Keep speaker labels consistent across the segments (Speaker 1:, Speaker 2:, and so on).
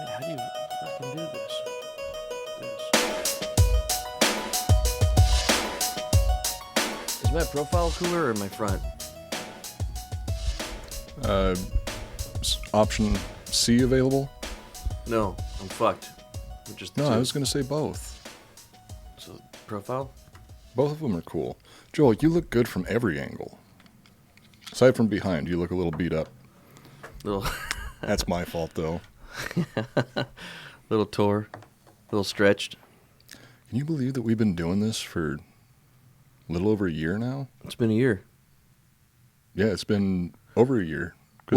Speaker 1: How do you fucking do this? Is my profile cooler or my front?
Speaker 2: Option C available?
Speaker 1: No, I'm fucked.
Speaker 2: No, I was going to say both.
Speaker 1: So, profile?
Speaker 2: Both of them are cool. Joel, you look good from every angle. Aside from behind, you look a little beat up. That's my fault, though.
Speaker 1: Little tore, little stretched.
Speaker 2: Can you believe that we've been doing this for a little over a year now?
Speaker 1: It's been a year.
Speaker 2: Yeah, it's been over a year.
Speaker 1: I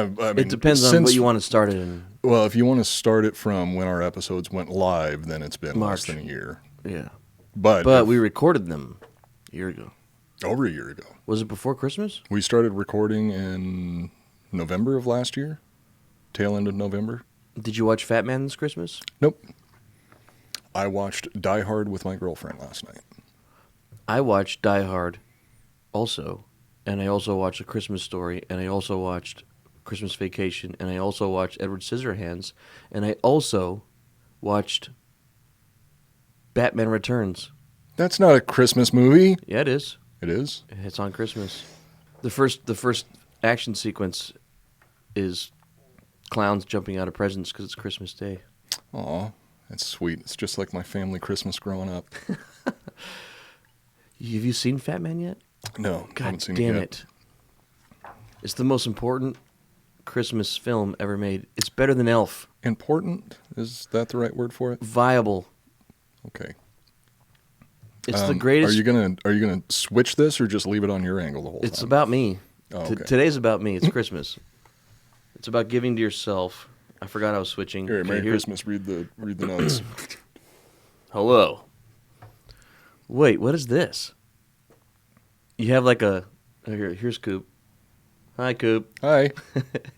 Speaker 1: mean, it depends on what you want to start it in.
Speaker 2: Well, if you want to start it from when our episodes went live, then it's been less than a year.
Speaker 1: Yeah.
Speaker 2: But
Speaker 1: we recorded them a year ago.
Speaker 2: Over a year ago.
Speaker 1: Was it before Christmas?
Speaker 2: We started recording in November of last year. Tail end of November.
Speaker 1: Did you watch Fat Man this Christmas?
Speaker 2: Nope. I watched Die Hard with my girlfriend last night.
Speaker 1: I watched Die Hard also. And I also watched A Christmas Story. And I also watched Christmas Vacation. And I also watched Edward Scissorhands. And I also watched Batman Returns. That's
Speaker 2: not a Christmas movie.
Speaker 1: Yeah, it is.
Speaker 2: It is?
Speaker 1: It's on Christmas. The first action sequence is clowns jumping out of presents because it's Christmas Day.
Speaker 2: Aw, that's sweet. It's just like my family Christmas growing up.
Speaker 1: Have you seen Fat Man yet?
Speaker 2: No,
Speaker 1: God
Speaker 2: haven't seen
Speaker 1: damn
Speaker 2: it yet.
Speaker 1: it. It's the most important Christmas film ever made. It's better than Elf.
Speaker 2: Important? Is that the right word for it?
Speaker 1: Viable.
Speaker 2: Okay.
Speaker 1: It's the greatest.
Speaker 2: Are you gonna switch this or just leave it on your angle the whole time?
Speaker 1: It's about me.
Speaker 2: Oh, okay.
Speaker 1: Today's about me. It's Christmas. It's about giving to yourself. I forgot I was switching.
Speaker 2: Here, Merry Christmas. Read the notes.
Speaker 1: Hello. Wait, what is this? You have like a... Here's Coop. Hi, Coop.
Speaker 2: Hi.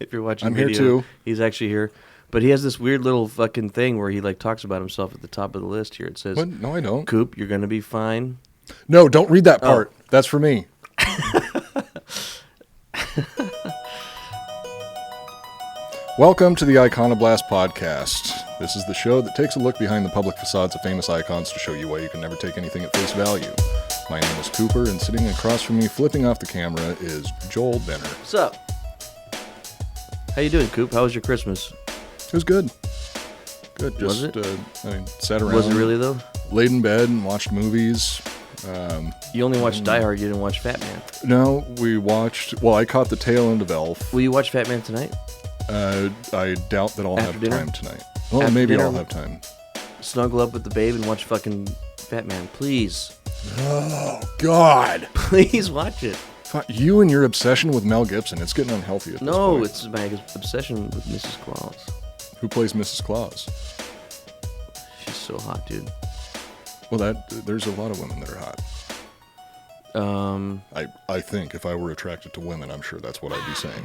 Speaker 1: If you're watching
Speaker 2: I'm
Speaker 1: video,
Speaker 2: here too.
Speaker 1: He's actually here. But he has this weird little fucking thing where he like talks about himself at the top of the list here. It says,
Speaker 2: What? No, I don't.
Speaker 1: Coop, you're going to be fine.
Speaker 2: No, don't read that part. Oh. That's for me. Welcome to the Iconoblast Podcast. This is the show that takes a look behind the public facades of famous icons to show you why you can never take anything at face value. My name is Cooper, and sitting across from me, flipping off the camera, is Joel Benner.
Speaker 1: What's up? How you doing, Coop? How was your Christmas?
Speaker 2: It was good. Good. Just,
Speaker 1: was it?
Speaker 2: Sat around.
Speaker 1: Was it really, though?
Speaker 2: Laid in bed and watched movies.
Speaker 1: You only watched Die Hard, you didn't watch Fat Man.
Speaker 2: No, we watched... Well, I caught the tail end of Elf.
Speaker 1: Will you watch Fat Man tonight?
Speaker 2: I doubt that I'll
Speaker 1: After
Speaker 2: have
Speaker 1: dinner?
Speaker 2: time tonight. Well,
Speaker 1: After
Speaker 2: maybe
Speaker 1: dinner,
Speaker 2: I'll have time.
Speaker 1: Snuggle up with the babe and watch fucking Fat Man, please.
Speaker 2: Oh, God.
Speaker 1: Please watch it.
Speaker 2: You and your obsession with Mel Gibson, it's getting unhealthy at this point.
Speaker 1: No, it's my obsession with Mrs. Claus.
Speaker 2: Who plays Mrs. Claus?
Speaker 1: She's so hot, dude.
Speaker 2: Well, there's a lot of women that are hot. I think if I were attracted to women, I'm sure that's what I'd be saying.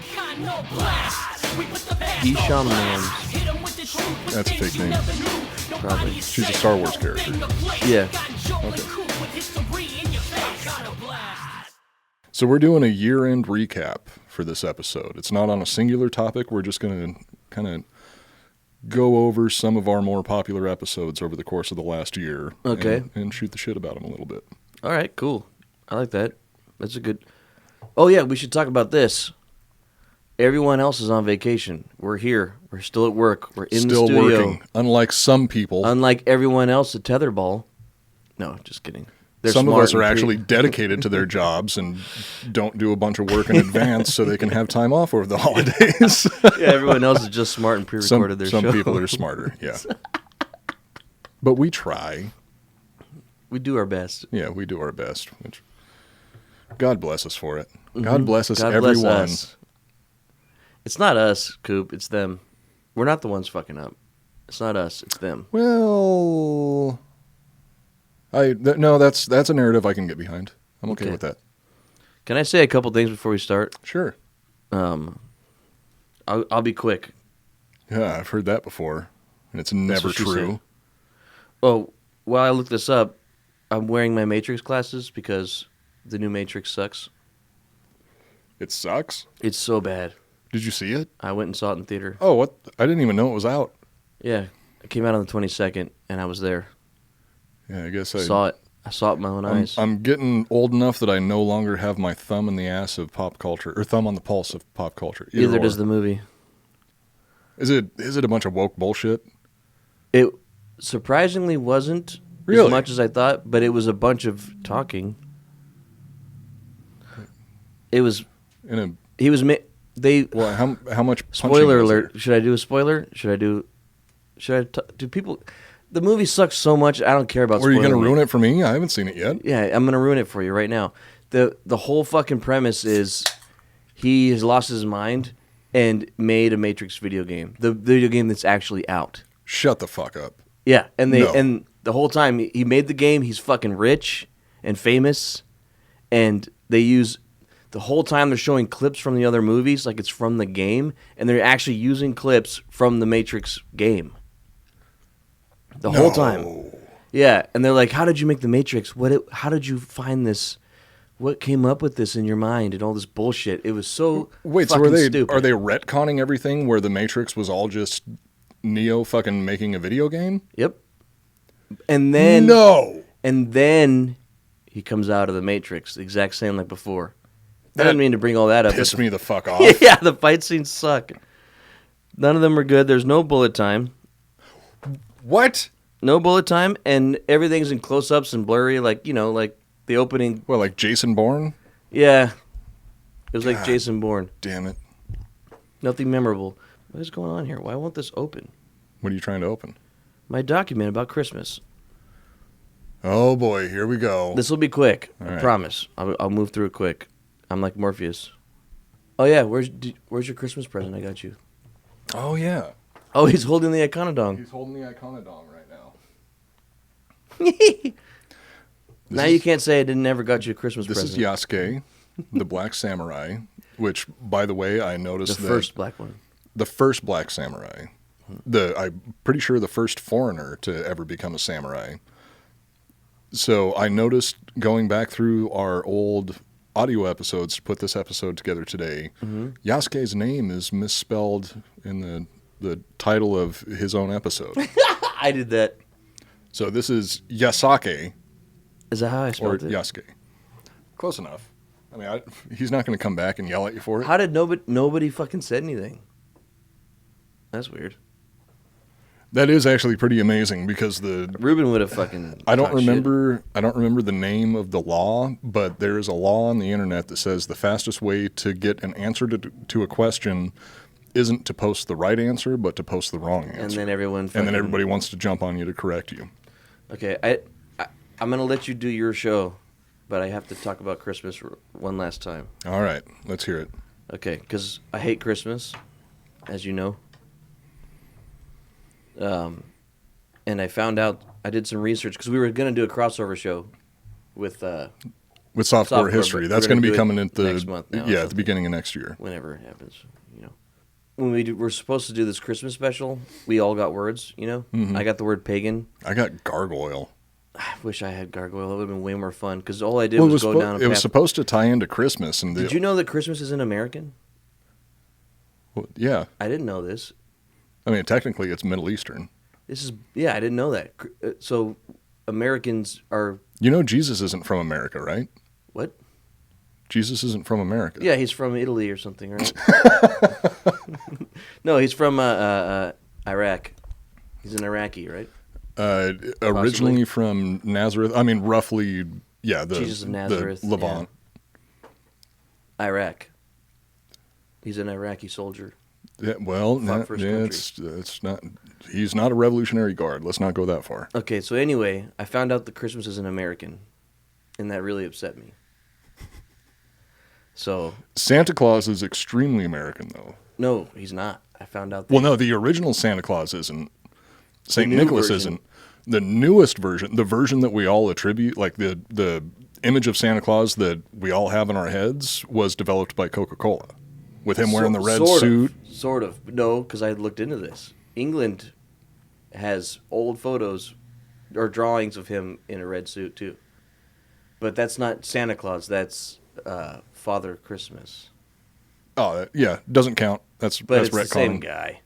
Speaker 1: Hisham Mams.
Speaker 2: That's a fake name.
Speaker 1: Probably.
Speaker 2: She's a Star Wars character.
Speaker 1: Yeah.
Speaker 2: Okay. So we're doing a year-end recap for this episode. It's not on a singular topic. We're just going to kind of go over some of our more popular episodes over the course of the last year.
Speaker 1: Okay.
Speaker 2: And shoot the shit about them a little bit.
Speaker 1: All right, cool. I like that. That's a good... Oh, yeah, we should talk about this. Everyone else is on vacation. We're here. We're still at work. We're in the studio.
Speaker 2: Still working, unlike some people.
Speaker 1: Unlike everyone else at Tetherball. No, just kidding.
Speaker 2: Some of us are actually dedicated to their jobs and don't do a bunch of work in advance so they can have time off over the holidays.
Speaker 1: Yeah, everyone else is just smart and pre-recorded their show.
Speaker 2: Some people are smarter, yeah. But we try.
Speaker 1: We do our best.
Speaker 2: Yeah, we do our best. Which God bless us for it. Mm-hmm. God bless us,
Speaker 1: God
Speaker 2: everyone.
Speaker 1: Bless us. It's not us, Coop. It's them. We're not the ones fucking up. It's not us. It's them.
Speaker 2: Well... No, that's a narrative I can get behind. I'm okay with that.
Speaker 1: Can I say a couple things before we start?
Speaker 2: Sure.
Speaker 1: I'll be quick.
Speaker 2: Yeah, I've heard that before, and it's never true.
Speaker 1: Oh, while I look this up, I'm wearing my Matrix glasses because the new Matrix sucks.
Speaker 2: It sucks?
Speaker 1: It's so bad.
Speaker 2: Did you see it?
Speaker 1: I went and saw it in theater.
Speaker 2: Oh, what? I didn't even know it was out.
Speaker 1: Yeah, it came out on the 22nd, and I was there.
Speaker 2: Yeah, I guess I
Speaker 1: saw it. I saw it with my own eyes.
Speaker 2: I'm getting old enough that I no longer have my thumb in the ass of pop culture, or thumb on the pulse of pop culture.
Speaker 1: Either does the movie.
Speaker 2: Is it a bunch of woke bullshit?
Speaker 1: It surprisingly wasn't
Speaker 2: Really?
Speaker 1: as much as I thought, but it was a bunch of talking. It was. He was.
Speaker 2: Well, how much?
Speaker 1: Spoiler alert! Should I do a spoiler? Do people? The movie sucks so much. I don't care about.
Speaker 2: Were you going to ruin it for me? I haven't seen it yet.
Speaker 1: Yeah, I'm going to ruin it for you right now. The whole fucking premise is he has lost his mind and made a Matrix video game. The video game that's actually out.
Speaker 2: Shut the fuck up.
Speaker 1: Yeah, and the whole time he made the game, he's fucking rich and famous, and they use the whole time they're showing clips from the other movies like it's from the game, and they're actually using clips from the Matrix game. The whole time. Yeah, and they're like, how did you make the Matrix? How did you find this? What came up with this in your mind and all this bullshit? It was so fucking stupid.
Speaker 2: Are they retconning everything where the Matrix was all just Neo fucking making a video game?
Speaker 1: Yep. And then
Speaker 2: No.
Speaker 1: And then he comes out of the Matrix, the exact same like before. I didn't mean to bring all that up.
Speaker 2: Pissed me the fuck off.
Speaker 1: Yeah, the fight scenes suck. None of them are good. There's no bullet time.
Speaker 2: What?
Speaker 1: No bullet time, and everything's in close-ups and blurry, like the opening.
Speaker 2: Well, like Jason Bourne?
Speaker 1: Yeah, it was like Jason Bourne.
Speaker 2: Damn it!
Speaker 1: Nothing memorable. What is going on here? Why won't this open?
Speaker 2: What are you trying to open?
Speaker 1: My document about Christmas.
Speaker 2: Oh boy, here we go.
Speaker 1: This will be quick.
Speaker 2: All
Speaker 1: I
Speaker 2: right.
Speaker 1: promise. I'll move through it quick. I'm like Morpheus. Oh yeah, where's your Christmas present? I got you.
Speaker 2: Oh yeah.
Speaker 1: Oh, he's holding the Iconodong.
Speaker 2: He's holding the Iconodong right now.
Speaker 1: Now you can't say I didn't ever got you a Christmas
Speaker 2: This
Speaker 1: present.
Speaker 2: is Yasuke, the Black Samurai, which, by the way, I noticed
Speaker 1: The first black one.
Speaker 2: The first Black Samurai. I'm pretty sure the first foreigner to ever become a samurai. So I noticed going back through our old audio episodes to put this episode together today, Yasuke's name is misspelled in the title of his own episode.
Speaker 1: I did that.
Speaker 2: So this is Yasake.
Speaker 1: Is that how I
Speaker 2: Or
Speaker 1: spelled it?
Speaker 2: Yasuke. Close enough. I mean, he's not going to come back and yell at you for it.
Speaker 1: How did nobody fucking said anything? That's weird.
Speaker 2: That is actually pretty amazing because
Speaker 1: Ruben would have fucking.
Speaker 2: I don't
Speaker 1: talked shit.
Speaker 2: remember the name of the law, but there is a law on the internet that says the fastest way to get an answer to a question isn't to post the right answer, but to post the wrong answer.
Speaker 1: And then everyone.
Speaker 2: And then everybody wants to jump on you to correct you.
Speaker 1: Okay, I'm gonna let you do your show, but I have to talk about Christmas one last time.
Speaker 2: All right, let's hear it.
Speaker 1: Okay, because I hate Christmas, as you know. And I found out, I did some research, because we were going to do a crossover show with
Speaker 2: softcore history.
Speaker 1: but
Speaker 2: That's
Speaker 1: we're
Speaker 2: going to
Speaker 1: gonna
Speaker 2: be
Speaker 1: do
Speaker 2: coming
Speaker 1: it
Speaker 2: at the
Speaker 1: next month now,
Speaker 2: at the beginning of next year.
Speaker 1: whenever it happens, When we're supposed to do this Christmas special, we all got words, I got the word pagan.
Speaker 2: I got gargoyle.
Speaker 1: I wish I had gargoyle. That would have been way more fun, because all I did was go down a path.
Speaker 2: It was supposed to tie into Christmas. And
Speaker 1: Did you know that Christmas isn't American?
Speaker 2: Well, yeah.
Speaker 1: I didn't know this.
Speaker 2: I mean, technically, it's Middle Eastern.
Speaker 1: I didn't know that. So Americans are...
Speaker 2: You know Jesus isn't from America, right?
Speaker 1: What?
Speaker 2: Jesus isn't from America.
Speaker 1: Yeah, he's from Italy or something, right? No, he's from Iraq. He's an Iraqi, right?
Speaker 2: Originally from Nazareth. I mean, roughly, yeah,
Speaker 1: Jesus of Nazareth,
Speaker 2: the Levant.
Speaker 1: Yeah. Iraq. He's an Iraqi soldier.
Speaker 2: Yeah, well, it's not. He's not a Revolutionary Guard. Let's not go that far.
Speaker 1: Okay, so anyway, I found out that Christmas isn't American, and that really upset me. So
Speaker 2: Santa Claus is extremely American, though.
Speaker 1: No, he's not. I found out.
Speaker 2: Well, no, the original Santa Claus isn't. St. Nicholas
Speaker 1: version.
Speaker 2: isn't. The newest version, the version that we all attribute, like the image of Santa Claus that we all have in our heads, was developed by Coca-Cola, with him wearing the red suit.
Speaker 1: Sort of. No, because I looked into this. England has old photos or drawings of him in a red suit, too. But that's not Santa Claus. That's Father Christmas.
Speaker 2: Oh, yeah, doesn't count. That's
Speaker 1: But it's
Speaker 2: retconning.
Speaker 1: the same guy.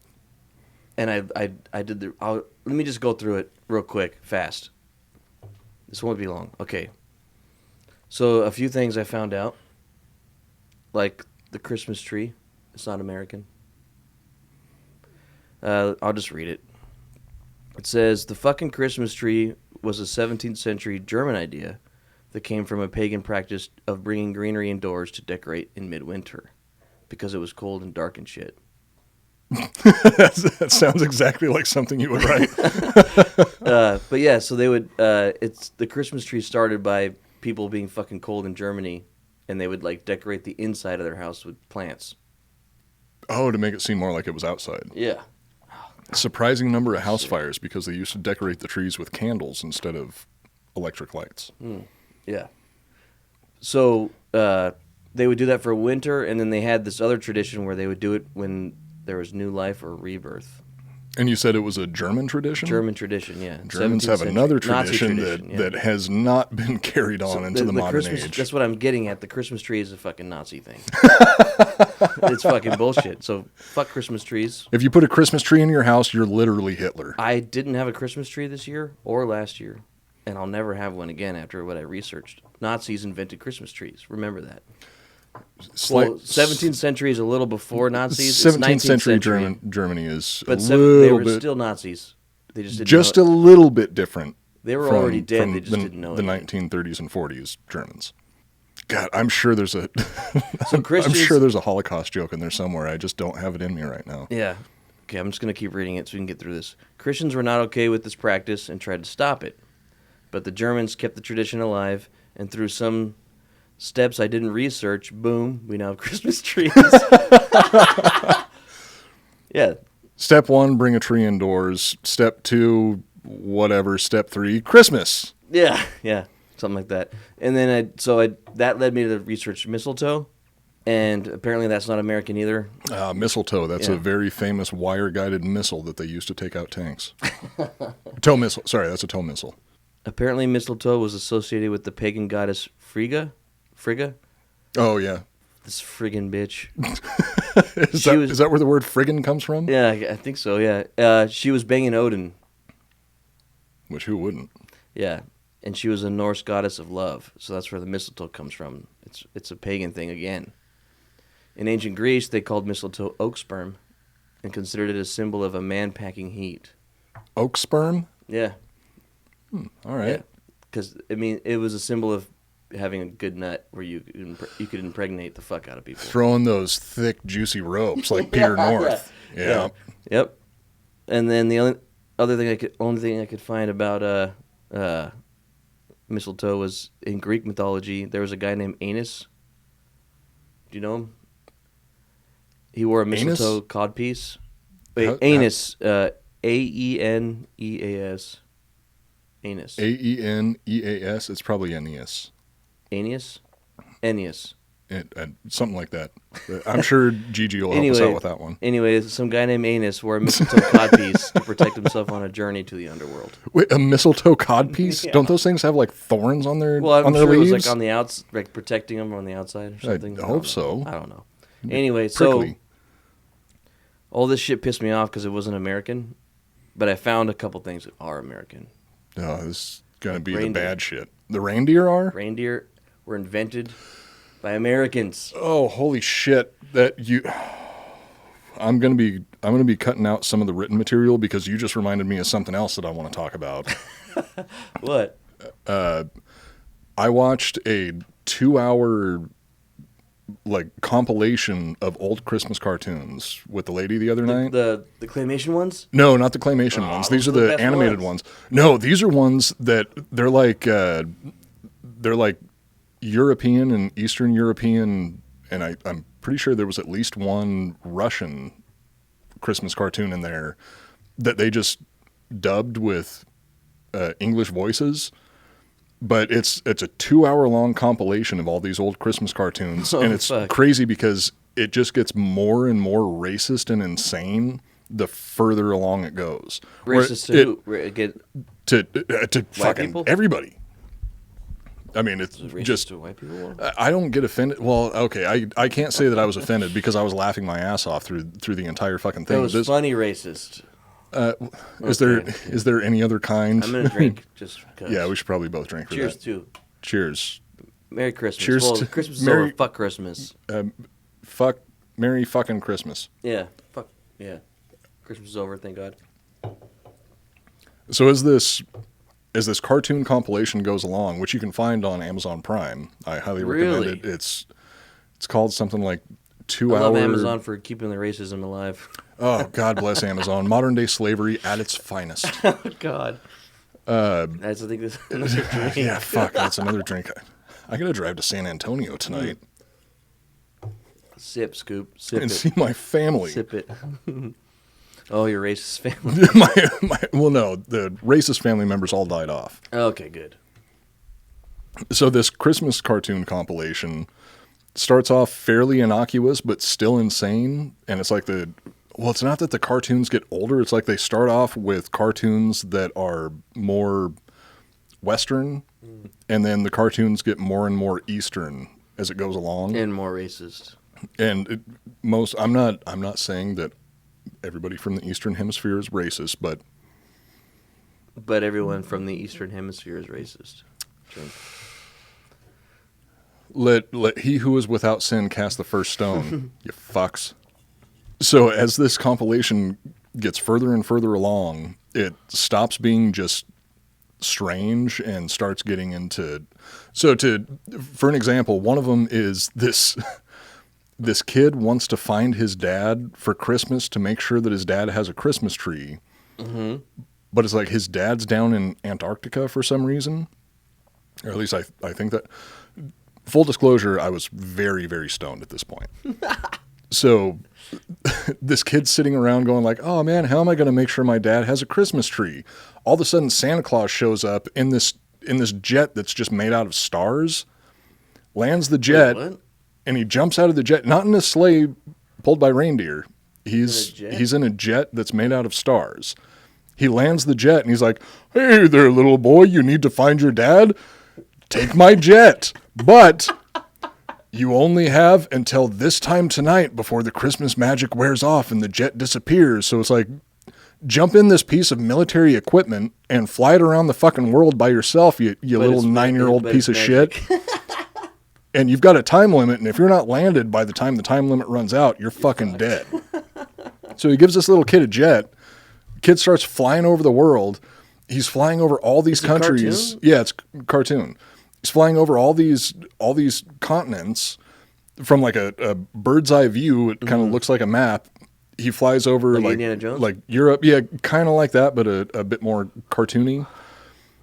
Speaker 1: And I did let me just go through it real quick, fast. This won't be long. Okay. So a few things I found out, like the Christmas tree. It's not American. I'll just read it. It says, the fucking Christmas tree was a 17th century German idea that came from a pagan practice of bringing greenery indoors to decorate in midwinter because it was cold and dark and shit.
Speaker 2: That sounds exactly like something you would write.
Speaker 1: But yeah, so they would, it's the Christmas tree started by people being fucking cold in Germany, and they would like decorate the inside of their house with plants.
Speaker 2: Oh, to make it seem more like it was outside.
Speaker 1: Yeah.
Speaker 2: Surprising number of house fires because they used to decorate the trees with candles instead of electric lights.
Speaker 1: Yeah. So they would do that for winter, and then they had this other tradition where they would do it when there was new life or rebirth.
Speaker 2: And you said it was a German tradition?
Speaker 1: German tradition, yeah.
Speaker 2: Germans have another tradition that has not been carried on into the modern age.
Speaker 1: That's what I'm getting at. The Christmas tree is a fucking Nazi thing. It's fucking bullshit. So fuck Christmas trees.
Speaker 2: If you put a Christmas tree in your house, you're literally Hitler.
Speaker 1: I didn't have a Christmas tree this year or last year, and I'll never have one again after what I researched. Nazis invented Christmas trees. Remember that. Well, 17th century is a little before Nazis.
Speaker 2: 17th century Germany is
Speaker 1: but
Speaker 2: they
Speaker 1: were still Nazis. They just didn't
Speaker 2: just
Speaker 1: know
Speaker 2: a little bit different.
Speaker 1: They were already dead. They just didn't know
Speaker 2: the
Speaker 1: it.
Speaker 2: 1930s and 40s Germans. God, I'm sure there's a
Speaker 1: So Christians,
Speaker 2: I'm sure there's a Holocaust joke in there somewhere. I just don't have it in me right now.
Speaker 1: Yeah. Okay, I'm just going to keep reading it so we can get through this. Christians were not okay with this practice and tried to stop it. But the Germans kept the tradition alive, and through some steps I didn't research, boom, we now have Christmas trees. Yeah.
Speaker 2: Step 1, bring a tree indoors. Step 2, whatever. Step 3, Christmas.
Speaker 1: Yeah, something like that. And then that led me to research mistletoe, and apparently that's not American either.
Speaker 2: Mistletoe, that's a very famous wire-guided missile that they used to take out tanks. Tow missile. Sorry, that's a tow missile.
Speaker 1: Apparently mistletoe was associated with the pagan goddess Frigga.
Speaker 2: Oh, yeah.
Speaker 1: This friggin' bitch.
Speaker 2: Is that where the word friggin' comes from?
Speaker 1: Yeah, I think so, yeah. She was banging Odin.
Speaker 2: Which, who wouldn't?
Speaker 1: Yeah, and she was a Norse goddess of love, so that's where the mistletoe comes from. It's a pagan thing again. In ancient Greece, they called mistletoe oak sperm and considered it a symbol of a man packing heat.
Speaker 2: Oak sperm?
Speaker 1: Yeah.
Speaker 2: All right.
Speaker 1: Because, it was a symbol of having a good nut where you could impregnate the fuck out of people.
Speaker 2: Throwing those thick, juicy ropes like Peter North. Yeah.
Speaker 1: Yep. And then the only thing I could find about mistletoe was in Greek mythology. There was a guy named Anus. Do you know him? He wore a mistletoe codpiece. Wait, Anus. Aeneas. Anus.
Speaker 2: Aeneas. It's probably Aeneas.
Speaker 1: Aeneas.
Speaker 2: Something like that. I'm sure Gigi will help us out with that one.
Speaker 1: Anyway, some guy named Anus wore a mistletoe codpiece to protect himself on a journey to the underworld.
Speaker 2: Wait, a mistletoe codpiece? Yeah. Don't those things have like thorns on their
Speaker 1: Well, I'm sure
Speaker 2: leaves?
Speaker 1: It was like on the outs, like protecting them on the outside or something.
Speaker 2: I hope so.
Speaker 1: I don't know. Anyway, so all this shit pissed me off because it wasn't American, but I found a couple things that are American.
Speaker 2: Oh, this is going to be the bad shit. The reindeer are?
Speaker 1: Reindeer were invented by Americans.
Speaker 2: Oh, holy shit! I'm gonna be cutting out some of the written material because you just reminded me of something else that I want to talk about.
Speaker 1: What?
Speaker 2: I watched a 2-hour compilation of old Christmas cartoons with the lady the other night.
Speaker 1: The claymation ones?
Speaker 2: No, not the claymation ones. These are the animated ones. No, these are ones that they're like European and Eastern European, and I'm pretty sure there was at least one Russian Christmas cartoon in there that they just dubbed with English voices. But it's a 2-hour long compilation of all these old Christmas cartoons, and it's crazy because it just gets more and more racist and insane the further along it goes.
Speaker 1: Racist to who?
Speaker 2: To fucking
Speaker 1: people?
Speaker 2: Everybody. I mean, it's
Speaker 1: Racist
Speaker 2: just
Speaker 1: to white people.
Speaker 2: I don't get offended. Well, okay, I can't say that I was offended because I was laughing my ass off through the entire fucking thing.
Speaker 1: That was funny racist.
Speaker 2: Is there any other kind?
Speaker 1: I'm gonna drink just because.
Speaker 2: Yeah, we should probably both drink for
Speaker 1: Cheers
Speaker 2: that.
Speaker 1: too.
Speaker 2: Cheers.
Speaker 1: Merry Christmas.
Speaker 2: Cheers
Speaker 1: Well,
Speaker 2: to
Speaker 1: Christmas is over. Fuck Christmas.
Speaker 2: Fuck, Merry fucking Christmas.
Speaker 1: Yeah. Fuck. Yeah. Christmas is over. Thank God.
Speaker 2: So as this cartoon compilation goes along, which you can find on Amazon Prime, I highly recommend it. It's called something like 2
Speaker 1: I
Speaker 2: hour.
Speaker 1: love Amazon for keeping the racism alive.
Speaker 2: Oh, God bless Amazon. Modern day slavery at its finest.
Speaker 1: Oh God. I think this another drink.
Speaker 2: Yeah, fuck, that's another drink. I gotta drive to San Antonio tonight
Speaker 1: Sip, Scoop. Sip
Speaker 2: and
Speaker 1: it.
Speaker 2: see my family.
Speaker 1: Sip it. Oh, your racist family.
Speaker 2: Well, no, the racist family members all died off.
Speaker 1: Okay, good.
Speaker 2: So this Christmas cartoon compilation starts off fairly innocuous, but still insane. And it's like it's not that the cartoons get older. It's like they start off with cartoons that are more Western, and then the cartoons get more and more Eastern as it goes along.
Speaker 1: And more racist.
Speaker 2: And I'm not saying that everybody from the Eastern Hemisphere is racist, but
Speaker 1: everyone from the Eastern Hemisphere is racist. Drink.
Speaker 2: Let he who is without sin cast the first stone, you fucks. So as this compilation gets further and further along, it stops being just strange and starts getting into... For an example, one of them is this kid wants to find his dad for Christmas to make sure that his dad has a Christmas tree. Mm-hmm. But it's like his dad's down in Antarctica for some reason. Or at least I think that... Full disclosure, I was very, very stoned at this point. So this kid's sitting around going like, oh man, how am I going to make sure my dad has a Christmas tree? All of a sudden Santa Claus shows up in this jet that's just made out of stars, lands the jet,
Speaker 1: Wait, what?
Speaker 2: And he jumps out of the jet, not in a sleigh pulled by reindeer. He's in a jet that's made out of stars. He lands the jet and he's like, hey there, little boy, you need to find your dad? Take my jet, but you only have until this time tonight before the Christmas magic wears off and the jet disappears. So it's like, jump in this piece of military equipment and fly it around the fucking world by yourself, you little 9-year-old piece of shit. And you've got a time limit, and if you're not landed by the time the time limit runs out, you're fucking dead. So he gives this little kid a jet. Kid starts flying over the world. He's flying over all these countries.
Speaker 1: Cartoon?
Speaker 2: Yeah, it's cartoon. He's flying over all these continents from like a bird's eye view. It kind of looks like a map. He flies over
Speaker 1: like Indiana Jones?
Speaker 2: like Europe. Yeah, kind of like that, but a bit more cartoony.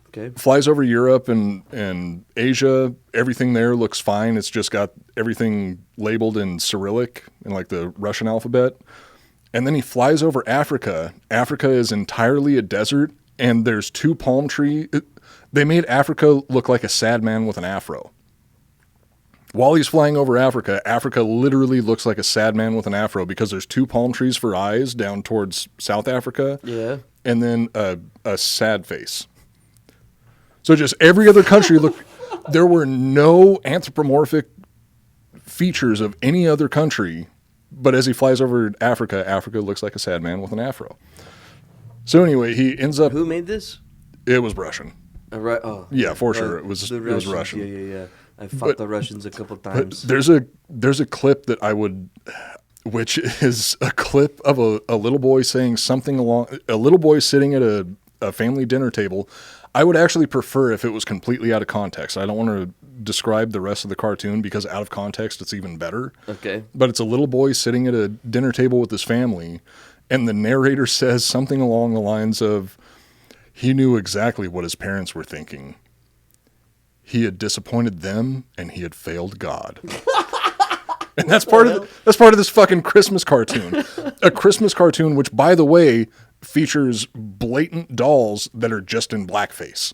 Speaker 1: Okay.
Speaker 2: Flies over Europe and Asia. Everything there looks fine. It's just got everything labeled in Cyrillic in like the Russian alphabet. And then he flies over Africa. Africa is entirely a desert, and there's 2 palm trees. They made Africa look like a sad man with an afro. While he's flying over Africa, Africa literally looks like a sad man with an afro because there's 2 palm trees for eyes down towards South Africa.
Speaker 1: Yeah.
Speaker 2: And then a sad face. So just every other country there were no anthropomorphic features of any other country, but as he flies over Africa, Africa looks like a sad man with an afro. So anyway, he ends up...
Speaker 1: Who made this?
Speaker 2: It was Russian. Yeah, for sure. It was Russian.
Speaker 1: Yeah. I fought the Russians a couple times.
Speaker 2: But there's a clip that which is a clip of a little boy saying something a little boy sitting at a family dinner table. I would actually prefer if it was completely out of context. I don't want to describe the rest of the cartoon because out of context it's even better.
Speaker 1: Okay.
Speaker 2: But it's a little boy sitting at a dinner table with his family, and the narrator says something along the lines of, he knew exactly what his parents were thinking. He had disappointed them, and he had failed God. And that's part of this fucking Christmas cartoon. A Christmas cartoon, which, by the way, features blatant dolls that are just in blackface.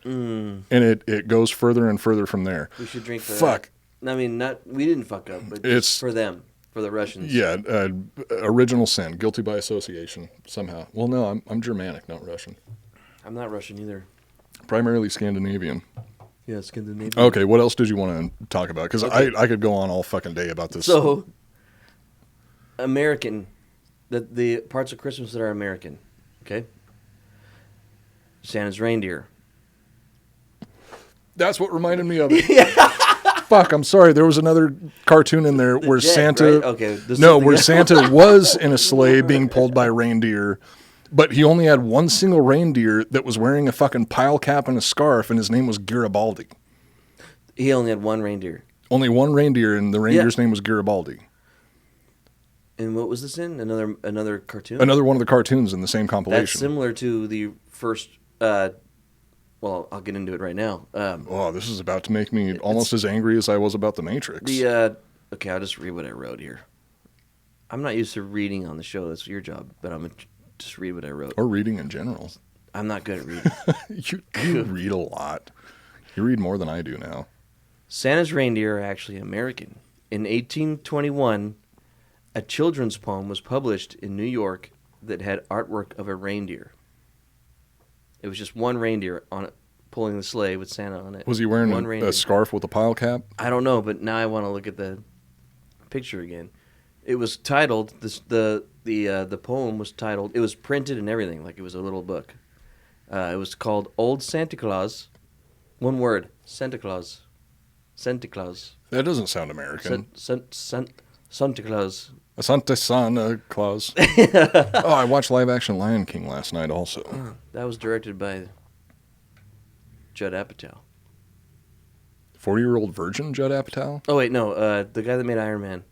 Speaker 2: And it goes further and further from there.
Speaker 1: We should drink that.
Speaker 2: Fuck.
Speaker 1: I mean, we didn't fuck up, but it's for them, for the Russians.
Speaker 2: Yeah, original sin, guilty by association, somehow. Well, no, I'm Germanic, not Russian.
Speaker 1: I'm not Russian either.
Speaker 2: Primarily Scandinavian.
Speaker 1: Yeah, Scandinavian.
Speaker 2: Okay, what else did you want to talk about? Because
Speaker 1: Okay.
Speaker 2: I could go on all fucking day about this.
Speaker 1: So, American, the parts of Christmas that are American, okay? Santa's reindeer.
Speaker 2: That's what reminded me of it. Fuck, I'm sorry. There was another cartoon in there where
Speaker 1: jet,
Speaker 2: Santa.
Speaker 1: right? Okay,
Speaker 2: where Santa was in a sleigh being pulled by reindeer, but he only had one single reindeer that was wearing a fucking pile cap and a scarf, and his name was Garibaldi.
Speaker 1: He only had one reindeer.
Speaker 2: Only one reindeer, and the reindeer's name was Garibaldi.
Speaker 1: And what was this in? Another cartoon?
Speaker 2: Another one of the cartoons in the same compilation.
Speaker 1: That's similar to the first. Well, I'll get into it right now.
Speaker 2: Oh, this is about to make me almost as angry as I was about The Matrix.
Speaker 1: Okay, I'll just read what I wrote here. I'm not used to reading on the show. That's your job, but I'm gonna just read what I wrote.
Speaker 2: Or reading in general.
Speaker 1: I'm not good at reading.
Speaker 2: You read a lot. You read more than I do now.
Speaker 1: Santa's reindeer are actually American. In 1821, a children's poem was published in New York that had artwork of a reindeer. It was just one reindeer on it, pulling the sleigh with Santa on it.
Speaker 2: Was he wearing a scarf with a pile cap?
Speaker 1: I don't know, but now I want to look at the picture again. It was titled the poem was titled. It was printed and everything, like it was a little book. It was called "Old Santa Claus." One word: Santa Claus. Santa Claus.
Speaker 2: That doesn't sound American.
Speaker 1: Santa Claus.
Speaker 2: Santa Claus. Oh, I watched live action Lion King last night also.
Speaker 1: That was directed by Judd Apatow.
Speaker 2: 40-year-old virgin Judd Apatow?
Speaker 1: Oh, wait, no. The guy that made Iron Man.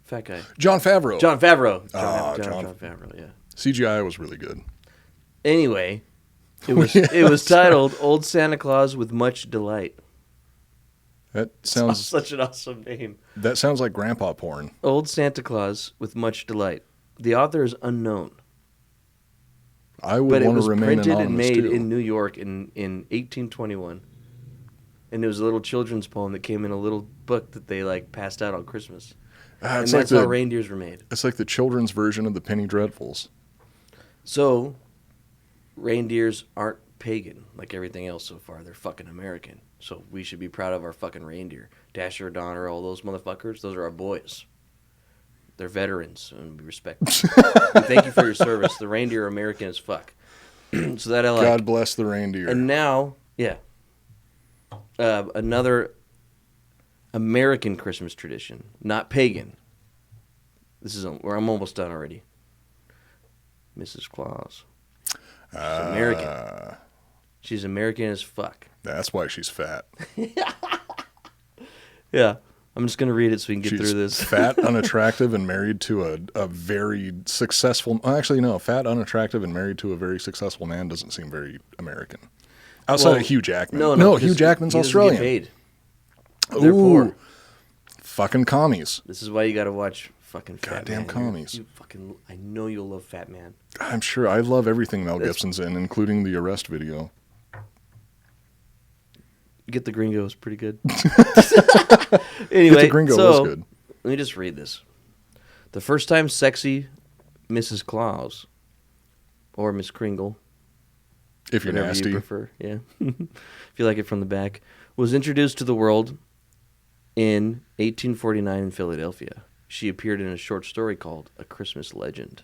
Speaker 1: Fat guy.
Speaker 2: Jon Favreau.
Speaker 1: Jon Favreau.
Speaker 2: Jon
Speaker 1: Favreau, yeah.
Speaker 2: CGI was really good.
Speaker 1: Anyway, it was titled "Old Santa Claus with Much Delight."
Speaker 2: That sounds
Speaker 1: such an awesome name.
Speaker 2: That sounds like grandpa porn.
Speaker 1: Old Santa Claus with Much Delight. The author is unknown.
Speaker 2: I would want to remain anonymous,
Speaker 1: But it was printed and made
Speaker 2: too.
Speaker 1: in New York in 1821. And it was a little children's poem that came in a little book that they passed out on Christmas. And that's how reindeers were made.
Speaker 2: It's like the children's version of the Penny Dreadfuls.
Speaker 1: So, reindeers aren't pagan like everything else so far. They're fucking American. So we should be proud of our fucking reindeer. Dasher, Donner, all those motherfuckers, those are our boys. They're veterans, and we respect them. We thank you for your service. The reindeer are American as fuck. So that I like.
Speaker 2: God bless the reindeer.
Speaker 1: And now, yeah. Another American Christmas tradition, not pagan. This is where I'm almost done already. Mrs. Claus. She's American. She's American as fuck.
Speaker 2: That's why she's fat.
Speaker 1: Yeah. I'm just going to read it so we can get
Speaker 2: She's
Speaker 1: through this.
Speaker 2: Fat, unattractive, and married to a very successful... Actually, no. Fat, unattractive, and married to a very successful man doesn't seem very American. Outside of Hugh Jackman.
Speaker 1: No,
Speaker 2: Hugh Jackman's Australian.
Speaker 1: He doesn't get paid. They're poor.
Speaker 2: Fucking commies.
Speaker 1: This is why you got to watch fucking Fat
Speaker 2: Goddamn
Speaker 1: Man.
Speaker 2: commies.
Speaker 1: I know you'll love Fat Man.
Speaker 2: I'm sure. I love everything Mel Gibson's in, including the Arrest video.
Speaker 1: Get the Gringo is pretty good. Anyway,
Speaker 2: Get the Gringo was good.
Speaker 1: Let me just read this. The first time sexy Mrs. Claus, or Miss Kringle,
Speaker 2: If you're
Speaker 1: whatever
Speaker 2: nasty.
Speaker 1: you prefer, yeah, if you like it from the back, was introduced to the world in 1849 in Philadelphia. She appeared in a short story called A Christmas Legend.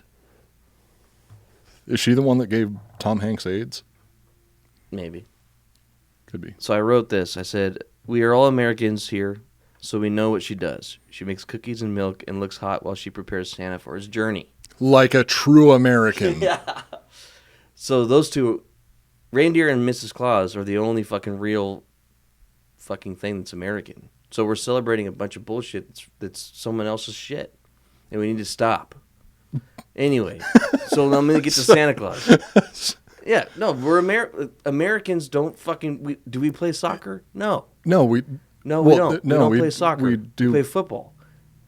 Speaker 2: Is she the one that gave Tom Hanks AIDS?
Speaker 1: Maybe.
Speaker 2: Could be.
Speaker 1: So I wrote this. I said, "We are all Americans here, so we know what she does. She makes cookies and milk and looks hot while she prepares Santa for his journey."
Speaker 2: Like a true American.
Speaker 1: Yeah. So those two, reindeer and Mrs. Claus, are the only fucking real fucking thing that's American. So we're celebrating a bunch of bullshit that's someone else's shit. And we need to stop. Anyway, so I'm going to get to Santa Claus. Yeah, no, we're Americans don't fucking... do we play soccer? No.
Speaker 2: No, we
Speaker 1: No, we don't. We don't play soccer. We play football.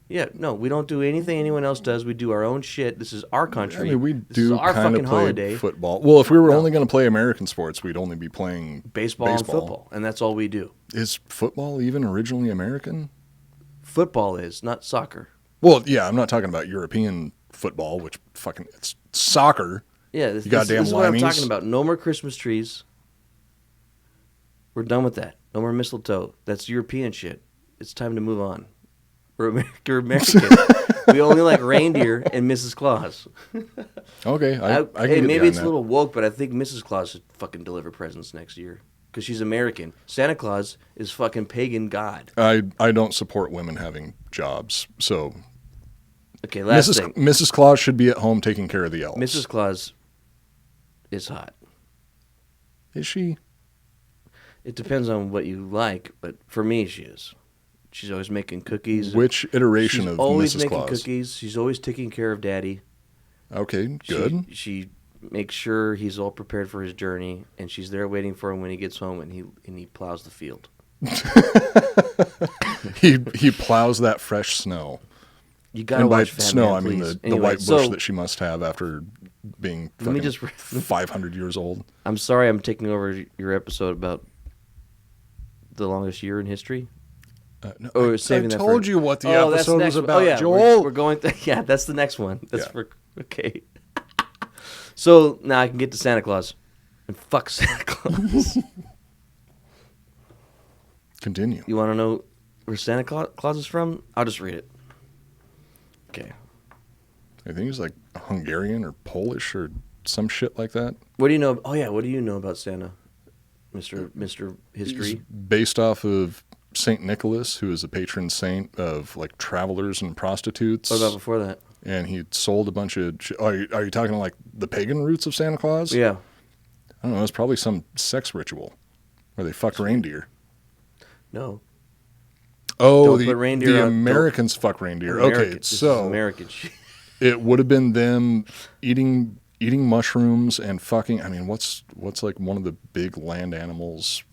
Speaker 1: Yeah, no, we don't do anything anyone else does. We do our own shit. This is our country.
Speaker 2: I mean, we do kind of play
Speaker 1: holiday.
Speaker 2: Football. Well, if we were only going to play American sports, we'd only be playing
Speaker 1: baseball and football, and that's all we do.
Speaker 2: Is football even originally American?
Speaker 1: Football is, not soccer.
Speaker 2: Well, yeah, I'm not talking about European football, which fucking it's soccer.
Speaker 1: Yeah, this
Speaker 2: is what I'm
Speaker 1: talking about. No more Christmas trees. We're done with that. No more mistletoe. That's European shit. It's time to move on. We're American. We only like reindeer and Mrs. Claus.
Speaker 2: Okay, I can
Speaker 1: hey,
Speaker 2: get
Speaker 1: maybe
Speaker 2: behind
Speaker 1: it's
Speaker 2: that.
Speaker 1: a little woke, but I think Mrs. Claus should fucking deliver presents next year because she's American. Santa Claus is fucking pagan god.
Speaker 2: I don't support women having jobs, so
Speaker 1: Okay, last thing.
Speaker 2: Mrs. Claus should be at home taking care of the elves.
Speaker 1: Mrs. Claus is hot.
Speaker 2: Is she?
Speaker 1: It depends on what you like, but for me, she is. She's always making cookies.
Speaker 2: Which iteration
Speaker 1: She's
Speaker 2: of
Speaker 1: always
Speaker 2: Mrs.
Speaker 1: making
Speaker 2: Claus?
Speaker 1: Cookies. She's always taking care of Daddy.
Speaker 2: Okay, good.
Speaker 1: She makes sure he's all prepared for his journey, and she's there waiting for him when he gets home, and he plows the field.
Speaker 2: he plows that fresh snow.
Speaker 1: You gotta
Speaker 2: And by
Speaker 1: watch Fat
Speaker 2: snow,
Speaker 1: Man,
Speaker 2: I mean
Speaker 1: please.
Speaker 2: the
Speaker 1: Anyway,
Speaker 2: white bush that she must have after being
Speaker 1: Let me
Speaker 2: fucking
Speaker 1: just
Speaker 2: 500 years old.
Speaker 1: I'm sorry I'm taking over your episode about the longest year in history.
Speaker 2: No,
Speaker 1: Oh,
Speaker 2: I
Speaker 1: saving that
Speaker 2: told
Speaker 1: for-
Speaker 2: you what the
Speaker 1: that's
Speaker 2: episode
Speaker 1: next
Speaker 2: was
Speaker 1: one.
Speaker 2: about,
Speaker 1: Oh, yeah,
Speaker 2: Joel.
Speaker 1: We're going. Yeah, that's the next one. That's
Speaker 2: Yeah.
Speaker 1: for okay. So now I can get to Santa Claus, and fuck Santa Claus.
Speaker 2: Continue.
Speaker 1: You want to know where Santa Claus is from? I'll just read it. Okay.
Speaker 2: I think he's like Hungarian or Polish or some shit like that.
Speaker 1: What do you know? Oh yeah, what do you know about Santa, Mister History?
Speaker 2: He's based off of Saint Nicholas, who is a patron saint of like travelers and prostitutes.
Speaker 1: What about before that?
Speaker 2: And he sold a bunch of. Are you talking like the pagan roots of Santa Claus?
Speaker 1: Yeah.
Speaker 2: I don't know. It's probably some sex ritual where they fucked reindeer.
Speaker 1: No.
Speaker 2: Oh,
Speaker 1: Don't put reindeer
Speaker 2: the
Speaker 1: on-
Speaker 2: Americans fuck reindeer.
Speaker 1: American.
Speaker 2: Okay,
Speaker 1: This is
Speaker 2: so
Speaker 1: American shit.
Speaker 2: it would have been them eating mushrooms and fucking. I mean, what's like one of the big land animals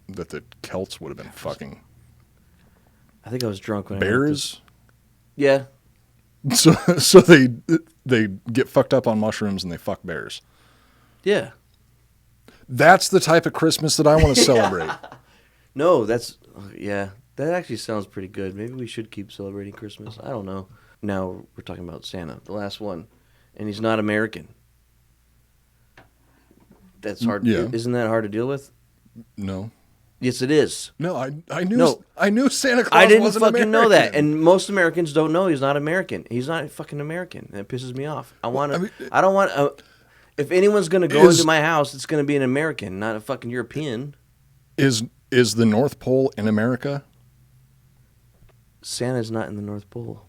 Speaker 2: that the Celts would have been fucking?
Speaker 1: I think I was drunk when I wrote this.
Speaker 2: Bears.
Speaker 1: Yeah.
Speaker 2: So they get fucked up on mushrooms and they fuck bears.
Speaker 1: Yeah.
Speaker 2: That's the type of Christmas that I want to celebrate.
Speaker 1: No, that's yeah. That actually sounds pretty good. Maybe we should keep celebrating Christmas. I don't know. Now we're talking about Santa, the last one, and he's not American. That's hard.
Speaker 2: Yeah.
Speaker 1: Isn't that hard to deal with?
Speaker 2: No.
Speaker 1: Yes, it is.
Speaker 2: No, I knew
Speaker 1: No.
Speaker 2: I knew Santa Claus
Speaker 1: I didn't
Speaker 2: wasn't
Speaker 1: fucking know that,
Speaker 2: American.
Speaker 1: and most Americans don't know he's not American. He's not fucking American. That pisses me off. I want to.
Speaker 2: I mean,
Speaker 1: I don't want. If anyone's gonna go
Speaker 2: Is-
Speaker 1: into my house, it's gonna be an American, not a fucking European.
Speaker 2: Is the North Pole in America?
Speaker 1: Santa's not in the North Pole.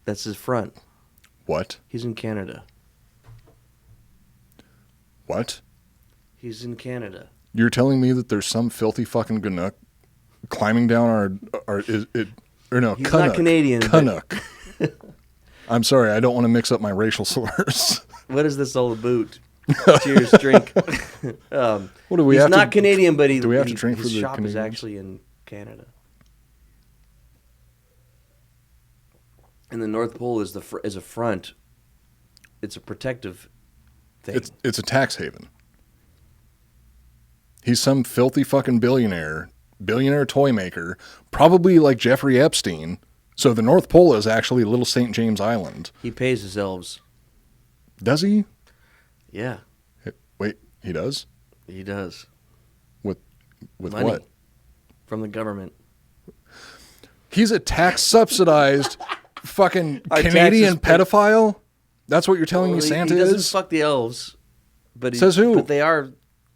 Speaker 1: That's his front.
Speaker 2: What?
Speaker 1: He's in Canada.
Speaker 2: What?
Speaker 1: He's in Canada.
Speaker 2: You're telling me that there's some filthy fucking Canuck climbing down our
Speaker 1: He's
Speaker 2: Canuck.
Speaker 1: not Canadian. but-
Speaker 2: Canuck. I'm sorry, I don't want to mix up my racial slurs.
Speaker 1: What is this all about? Cheers, drink.
Speaker 2: What do we
Speaker 1: he's
Speaker 2: have
Speaker 1: not
Speaker 2: to,
Speaker 1: Canadian, but
Speaker 2: do we have to drink
Speaker 1: his
Speaker 2: for the
Speaker 1: shop is
Speaker 2: Canadians?
Speaker 1: actually in Canada. And the North Pole is is a front. It's a protective thing.
Speaker 2: It's a tax haven. He's some filthy fucking billionaire toy maker, probably like Jeffrey Epstein. So the North Pole is actually Little St. James Island.
Speaker 1: He pays his elves.
Speaker 2: Does he?
Speaker 1: Yeah,
Speaker 2: Wait, he does?
Speaker 1: he does.
Speaker 2: With
Speaker 1: Money
Speaker 2: what?
Speaker 1: from the government.
Speaker 2: He's a tax subsidized fucking
Speaker 1: Our
Speaker 2: Canadian
Speaker 1: taxes pay-
Speaker 2: pedophile? That's what you're telling
Speaker 1: Well,
Speaker 2: me
Speaker 1: he
Speaker 2: Santa
Speaker 1: doesn't
Speaker 2: is?
Speaker 1: fuck the elves, but
Speaker 2: Says who?
Speaker 1: But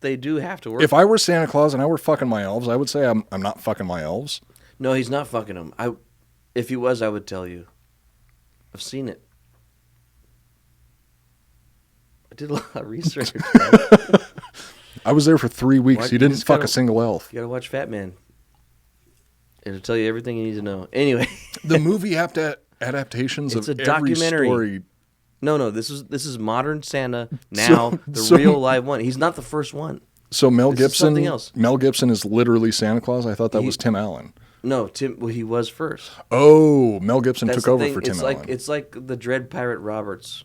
Speaker 1: they do have to work.
Speaker 2: If I were Santa Claus and I were fucking my elves, I would say I'm not fucking my elves.
Speaker 1: No, he's not fucking them. If he was, I would tell you. I've seen it. I did a lot of research.
Speaker 2: I was there for 3 weeks.
Speaker 1: What?
Speaker 2: He
Speaker 1: You
Speaker 2: didn't
Speaker 1: just
Speaker 2: fuck
Speaker 1: gotta-
Speaker 2: a single elf.
Speaker 1: You gotta watch Fat Man. It'll tell you everything you need to know. Anyway,
Speaker 2: The movie adaptations
Speaker 1: It's
Speaker 2: of
Speaker 1: a
Speaker 2: every
Speaker 1: documentary.
Speaker 2: story.
Speaker 1: no. This is modern Santa now. The
Speaker 2: so-
Speaker 1: real live one. He's not the first one.
Speaker 2: So Mel
Speaker 1: This is
Speaker 2: Gibson,
Speaker 1: something else.
Speaker 2: Mel Gibson is literally Santa Claus. I thought that
Speaker 1: He-
Speaker 2: was Tim Allen.
Speaker 1: No, Tim. Well, he was first.
Speaker 2: Oh, Mel Gibson
Speaker 1: That's
Speaker 2: took
Speaker 1: the
Speaker 2: over
Speaker 1: thing.
Speaker 2: for Tim
Speaker 1: it's
Speaker 2: Allen.
Speaker 1: like it's like the Dread Pirate Roberts.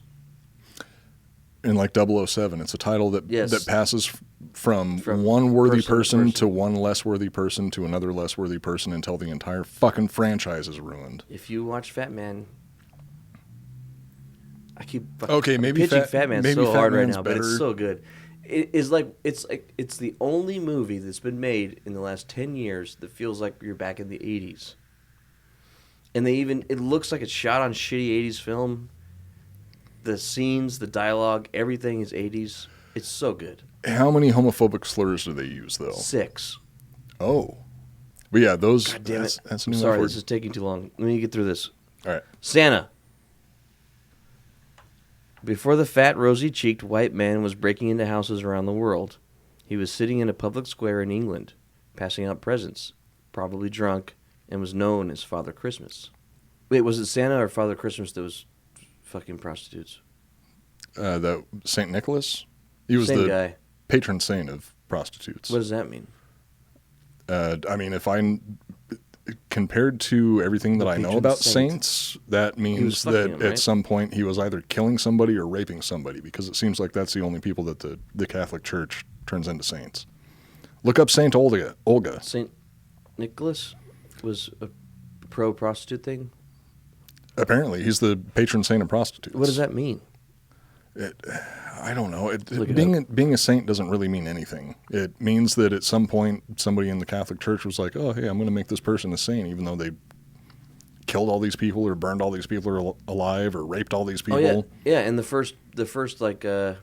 Speaker 2: In like 007, it's a title that
Speaker 1: Yes.
Speaker 2: that passes from
Speaker 1: From
Speaker 2: one worthy
Speaker 1: person to
Speaker 2: person
Speaker 1: person.
Speaker 2: to one less worthy person to another less worthy person until the entire fucking franchise is ruined.
Speaker 1: If you watch Fat Man, I keep
Speaker 2: Okay,
Speaker 1: I'm
Speaker 2: maybe
Speaker 1: pitching
Speaker 2: Fat-
Speaker 1: Fat Man
Speaker 2: maybe
Speaker 1: so
Speaker 2: Fat
Speaker 1: hard right
Speaker 2: Man's
Speaker 1: now, but
Speaker 2: better.
Speaker 1: it's so good. it's the only movie that's been made in the last 10 years that feels like you're back in the 80s. And it looks like it's shot on shitty 80s film. The scenes, the dialogue, everything is 80s. It's so good.
Speaker 2: How many homophobic slurs do they use, though?
Speaker 1: 6.
Speaker 2: Oh. But yeah, those...
Speaker 1: God damn it.
Speaker 2: That's a
Speaker 1: I'm
Speaker 2: new
Speaker 1: sorry,
Speaker 2: word.
Speaker 1: this is taking too long. Let me get through this.
Speaker 2: All right.
Speaker 1: Santa. Before the fat, rosy-cheeked white man was breaking into houses around the world, he was sitting in a public square in England, passing out presents, probably drunk, and was known as Father Christmas. Wait, was it Santa or Father Christmas that was fucking prostitutes?
Speaker 2: That St. Nicholas? He was
Speaker 1: Same
Speaker 2: the
Speaker 1: guy.
Speaker 2: patron saint of prostitutes.
Speaker 1: What does that mean?
Speaker 2: I mean, compared to everything that I know
Speaker 1: patron
Speaker 2: about
Speaker 1: saint.
Speaker 2: saints, that
Speaker 1: was
Speaker 2: means
Speaker 1: fucking
Speaker 2: that
Speaker 1: him,
Speaker 2: at
Speaker 1: right?
Speaker 2: some point he was either killing somebody or raping somebody, because it seems like that's the only people that the Catholic Church turns into saints. Look up Saint Olga.
Speaker 1: St. Nicholas was a pro-prostitute thing?
Speaker 2: Apparently, he's the patron saint of prostitutes.
Speaker 1: What does that mean?
Speaker 2: I don't know.
Speaker 1: Look it
Speaker 2: Being a saint doesn't really mean anything. It means that at some point somebody in the Catholic Church was like, "Oh, hey, I'm going to make this person a saint," even though they killed all these people or burned all these people alive or raped all these people.
Speaker 1: Oh, yeah. And the first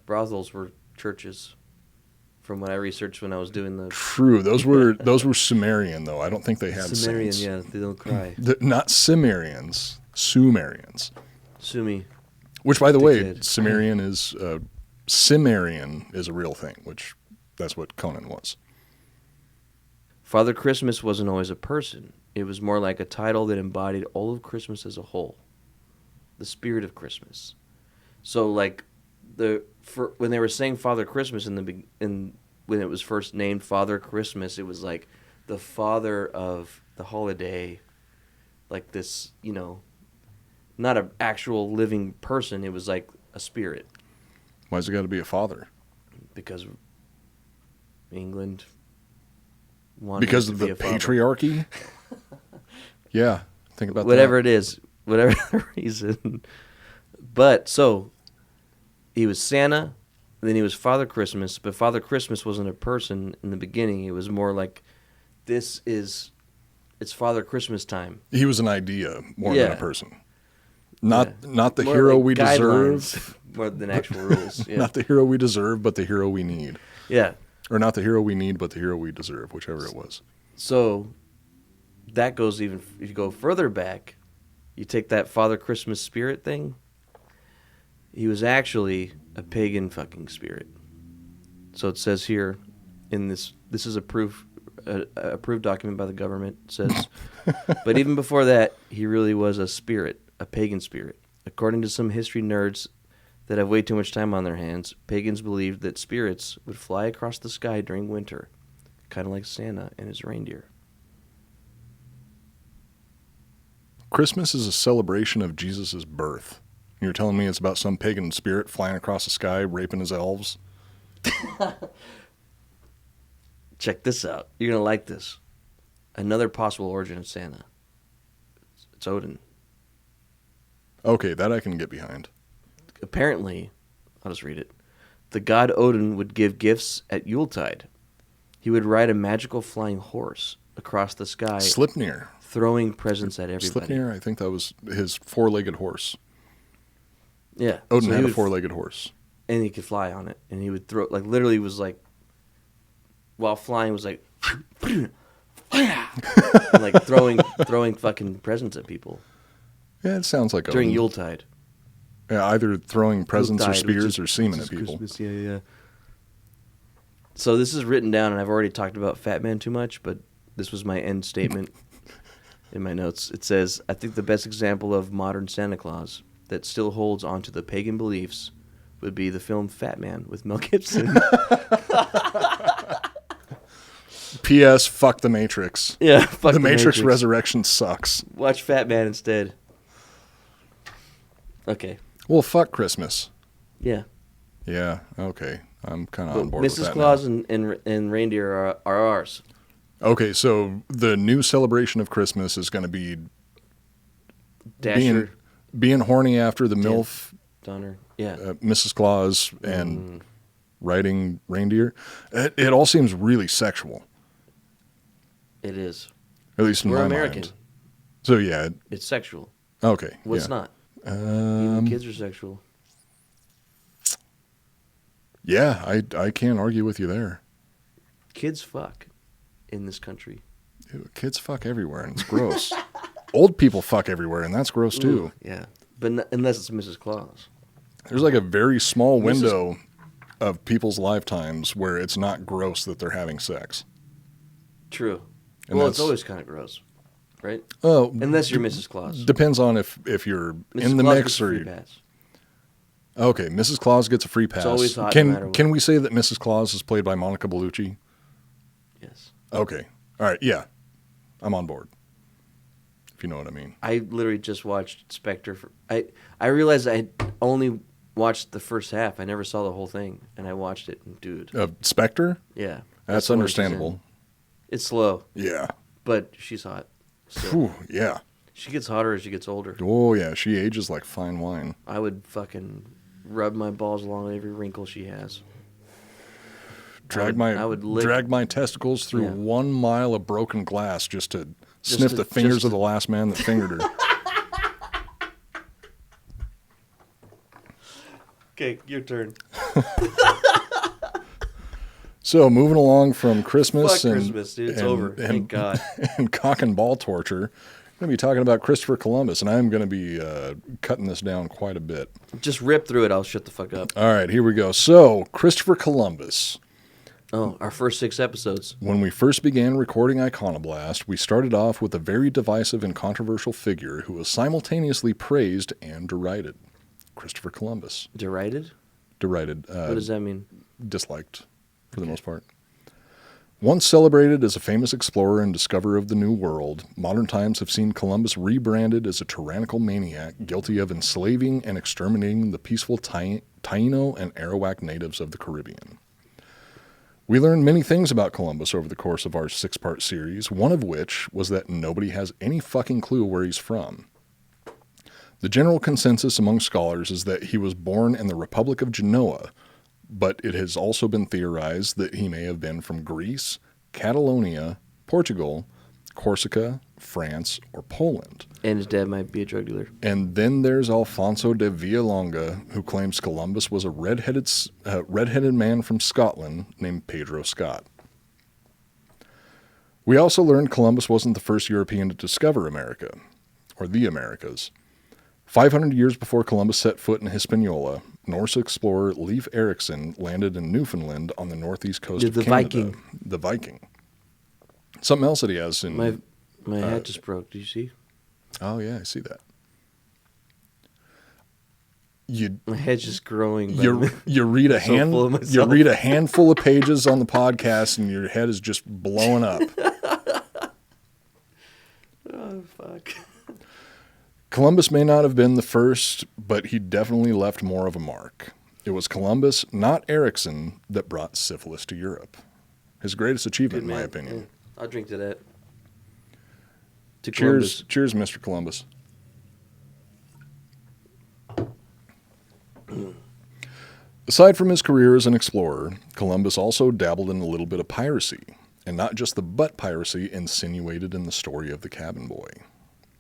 Speaker 1: brothels were churches, from what I researched when I was doing the
Speaker 2: True. Those were Sumerian, though. I don't think they had
Speaker 1: Sumerian.
Speaker 2: saints.
Speaker 1: Yeah, they don't cry.
Speaker 2: Not Sumerians. Sumerians.
Speaker 1: Sumi.
Speaker 2: Which, by the way,
Speaker 1: Dickhead.
Speaker 2: Cimmerian is a real thing, which that's what Conan was.
Speaker 1: Father Christmas wasn't always a person. It was more like a title that embodied all of Christmas as a whole. The spirit of Christmas. So, like, when they were saying Father Christmas when it was first named Father Christmas, it was like the father of the holiday, like this, not an actual living person. It was like a spirit.
Speaker 2: Why's it got to be a father?
Speaker 1: Because England wanted
Speaker 2: Because
Speaker 1: it
Speaker 2: of
Speaker 1: to be
Speaker 2: the
Speaker 1: a father.
Speaker 2: patriarchy? Yeah, think about
Speaker 1: Whatever
Speaker 2: that.
Speaker 1: it is, whatever the reason. But, so, he was Santa, then he was Father Christmas, but Father Christmas wasn't a person in the beginning. It was more like, it's Father Christmas time.
Speaker 2: He was an idea more than a person. Not the
Speaker 1: More
Speaker 2: hero
Speaker 1: like
Speaker 2: we
Speaker 1: guidelines
Speaker 2: deserve.
Speaker 1: more than actual rules. Yeah.
Speaker 2: Not the hero we deserve, but the hero we need.
Speaker 1: Yeah.
Speaker 2: Or not the hero we need, but the hero we deserve, whichever it was.
Speaker 1: So that goes if you go further back, you take that Father Christmas spirit thing, he was actually a pagan fucking spirit. So it says here in this is a approved document by the government, it says, but even before that, he really was a spirit, a pagan spirit. According to some history nerds that have way too much time on their hands, pagans believed that spirits would fly across the sky during winter, kind of like Santa and his reindeer.
Speaker 2: Christmas is a celebration of Jesus' birth. You're telling me it's about some pagan spirit flying across the sky, raping his elves?
Speaker 1: Check this out. You're going to like this. Another possible origin of Santa. It's Odin.
Speaker 2: Okay, that I can get behind.
Speaker 1: Apparently, I'll just read it. The god Odin would give gifts at Yuletide. He would ride a magical flying horse across the sky,
Speaker 2: Slipnir.
Speaker 1: throwing presents at everybody.
Speaker 2: Slipnir, I think that was his four-legged horse.
Speaker 1: Yeah.
Speaker 2: Odin
Speaker 1: So
Speaker 2: had
Speaker 1: he
Speaker 2: a
Speaker 1: would
Speaker 2: four-legged horse.
Speaker 1: and he could fly on it. And he would throw, like, literally was like, while flying was like, and like throwing fucking presents at people
Speaker 2: Yeah, it sounds like
Speaker 1: during
Speaker 2: Odin.
Speaker 1: Yuletide.
Speaker 2: Yeah, either throwing presents or
Speaker 1: Yuletide, which
Speaker 2: spears
Speaker 1: is-
Speaker 2: or semen
Speaker 1: which
Speaker 2: at
Speaker 1: is
Speaker 2: people.
Speaker 1: Christmas, yeah. So this is written down, and I've already talked about Fat Man too much, but this was my end statement in my notes. It says, I think the best example of modern Santa Claus that still holds onto the pagan beliefs would be the film Fat Man with Mel Gibson.
Speaker 2: P.S. Fuck the Matrix.
Speaker 1: Yeah, fuck
Speaker 2: the Matrix Resurrection sucks.
Speaker 1: Watch Fat Man instead. Okay.
Speaker 2: Well, fuck Christmas.
Speaker 1: Yeah.
Speaker 2: Yeah, okay. I'm kind of on board
Speaker 1: Mrs.
Speaker 2: with that
Speaker 1: Claus
Speaker 2: now.
Speaker 1: and reindeer are ours.
Speaker 2: Okay, so the new celebration of Christmas is going to be
Speaker 1: Dasher,
Speaker 2: being horny after the MILF,
Speaker 1: Donner. Yeah.
Speaker 2: Mrs. Claus, and riding reindeer. It all seems really sexual.
Speaker 1: It is.
Speaker 2: At least in
Speaker 1: We're
Speaker 2: my
Speaker 1: American.
Speaker 2: mind. So yeah.
Speaker 1: It's sexual.
Speaker 2: Okay.
Speaker 1: What's
Speaker 2: yeah.
Speaker 1: not? Even kids are sexual.
Speaker 2: Yeah, I can't argue with you there.
Speaker 1: Kids fuck in this country.
Speaker 2: Ew, kids fuck everywhere, and it's gross. Old people fuck everywhere, and that's gross too.
Speaker 1: Ooh, yeah, but unless it's Mrs. Claus.
Speaker 2: There's like a very small window of people's lifetimes where it's not gross that they're having sex.
Speaker 1: True.
Speaker 2: And
Speaker 1: Well, it's always kind of gross, right?
Speaker 2: Oh,
Speaker 1: Unless you're Mrs. Claus.
Speaker 2: Depends on if you're
Speaker 1: Mrs.
Speaker 2: in the
Speaker 1: Claus
Speaker 2: mix
Speaker 1: gets a
Speaker 2: or
Speaker 1: free
Speaker 2: you.
Speaker 1: pass.
Speaker 2: Okay, Mrs. Claus gets a free pass.
Speaker 1: It's always hot no matter what.
Speaker 2: Can we say that Mrs. Claus is played by Monica Bellucci?
Speaker 1: Yes.
Speaker 2: Okay. All right. Yeah, I'm on board. If you know what I mean.
Speaker 1: I literally just watched Spectre. I realized I only watched the first half. I never saw the whole thing, and I watched it. And dude.
Speaker 2: Spectre?
Speaker 1: Yeah.
Speaker 2: That's
Speaker 1: the one she's in.
Speaker 2: understandable.
Speaker 1: It's slow,
Speaker 2: Yeah.
Speaker 1: but she's hot. still.
Speaker 2: Whew, yeah.
Speaker 1: She gets hotter as she gets older.
Speaker 2: Oh, yeah. She ages like fine wine.
Speaker 1: I would fucking rub my balls along every wrinkle she has.
Speaker 2: Drag my testicles through 1 mile of broken glass just to sniff the fingers of the last man that fingered her.
Speaker 1: Okay, your turn.
Speaker 2: So, moving along from Christmas.
Speaker 1: Fuck Christmas, dude. It's over. Thank God.
Speaker 2: And cock and ball torture. I'm going to be talking about Christopher Columbus, and I'm going to be cutting this down quite a bit.
Speaker 1: Just rip through it. I'll shut the fuck up.
Speaker 2: All right, here we go. So, Christopher Columbus.
Speaker 1: Oh, our first 6 episodes.
Speaker 2: When we first began recording Iconoblast, we started off with a very divisive and controversial figure who was simultaneously praised and derided. Christopher Columbus.
Speaker 1: Derided?
Speaker 2: Derided.
Speaker 1: What does that mean?
Speaker 2: Disliked, for the most part. Once celebrated as a famous explorer and discoverer of the New World, modern times have seen Columbus rebranded as a tyrannical maniac guilty of enslaving and exterminating the peaceful Taino and Arawak natives of the Caribbean. We learned many things about Columbus over the course of our 6-part series, one of which was that nobody has any fucking clue where he's from. The general consensus among scholars is that he was born in the Republic of Genoa, but it has also been theorized that he may have been from Greece, Catalonia, Portugal, Corsica, France, or Poland.
Speaker 1: And his dad might be a drug dealer.
Speaker 2: And then there's Alfonso de Villalonga, who claims Columbus was a redheaded man from Scotland named Pedro Scott. We also learned Columbus wasn't the first European to discover America, or the Americas. 500 years before Columbus set foot in Hispaniola, Norse explorer Leif Erikson landed in Newfoundland on the northeast coast of Canada.
Speaker 1: Viking.
Speaker 2: The Viking. Something else that he has in...
Speaker 1: My hat just broke. Do you see?
Speaker 2: Oh, yeah, I see that.
Speaker 1: My head's just growing.
Speaker 2: You read a handful of pages on the podcast, and your head is just blowing up.
Speaker 1: Oh, fuck.
Speaker 2: Columbus may not have been the first, but he definitely left more of a mark. It was Columbus, not Erickson, that brought syphilis to Europe. His greatest achievement, in my opinion.
Speaker 1: Yeah. I'll drink to that.
Speaker 2: Cheers, Mr. Columbus. Aside from his career as an explorer, Columbus also dabbled in a little bit of piracy, and not just the butt piracy insinuated in the story of the Cabin Boy.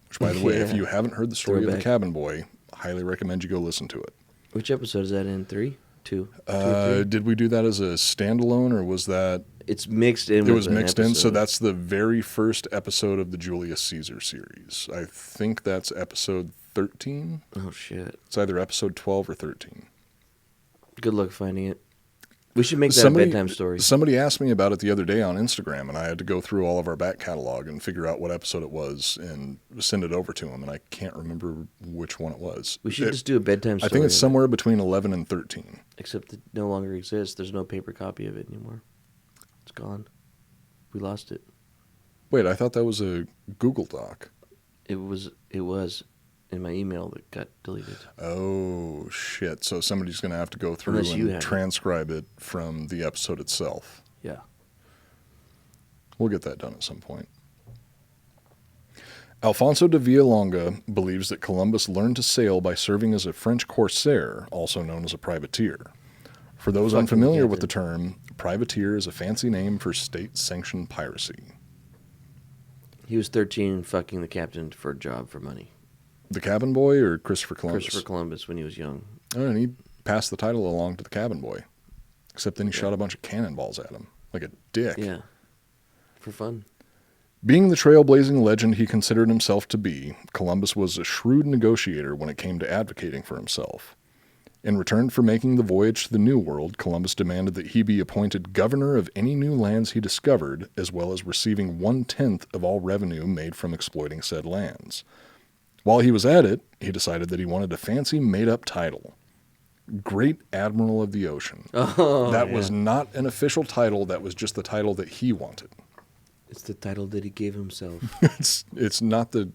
Speaker 2: Which, by the way, if you haven't heard the story of the Cabin Boy, I highly recommend you go listen to it.
Speaker 1: Which episode is that in? 3? 2?
Speaker 2: Did we do that as a standalone, or was that...
Speaker 1: It's mixed in.
Speaker 2: It was mixed in, so that's the very first episode of the Julius Caesar series. I think that's episode 13.
Speaker 1: Oh, shit.
Speaker 2: It's either episode 12 or 13.
Speaker 1: Good luck finding it. We should make that a bedtime story.
Speaker 2: Somebody asked me about it the other day on Instagram, and I had to go through all of our back catalog and figure out what episode it was and send it over to him, and I can't remember which one it was.
Speaker 1: We should just do a bedtime story.
Speaker 2: I think it's somewhere between 11 and 13.
Speaker 1: Except it no longer exists. There's no paper copy of it anymore. It's gone. We lost it.
Speaker 2: Wait, I thought that was a Google Doc.
Speaker 1: It was in my email that got deleted.
Speaker 2: Oh, shit. So somebody's going to have to go through and transcribe it from the episode itself.
Speaker 1: Yeah.
Speaker 2: We'll get that done at some point. Alfonso de Villalonga believes that Columbus learned to sail by serving as a French corsair, also known as a privateer. For those
Speaker 1: Fucking
Speaker 2: unfamiliar with
Speaker 1: captain.
Speaker 2: the term, privateer is a fancy name for state-sanctioned piracy.
Speaker 1: He was 13 and fucking the captain for a job for money.
Speaker 2: The cabin boy or Christopher Columbus?
Speaker 1: Christopher Columbus when he was young.
Speaker 2: Oh, and he passed the title along to the cabin boy. Except then he shot a bunch of cannonballs at him. Like a dick.
Speaker 1: Yeah. For fun.
Speaker 2: Being the trailblazing legend he considered himself to be, Columbus was a shrewd negotiator when it came to advocating for himself. In return for making the voyage to the New World, Columbus demanded that he be appointed governor of any new lands he discovered, as well as receiving 1/10 of all revenue made from exploiting said lands. While he was at it, he decided that he wanted a fancy made-up title. Great Admiral of the Ocean. That was not an official title, that was just the title that he wanted.
Speaker 1: It's the title that he gave himself.
Speaker 2: It's not the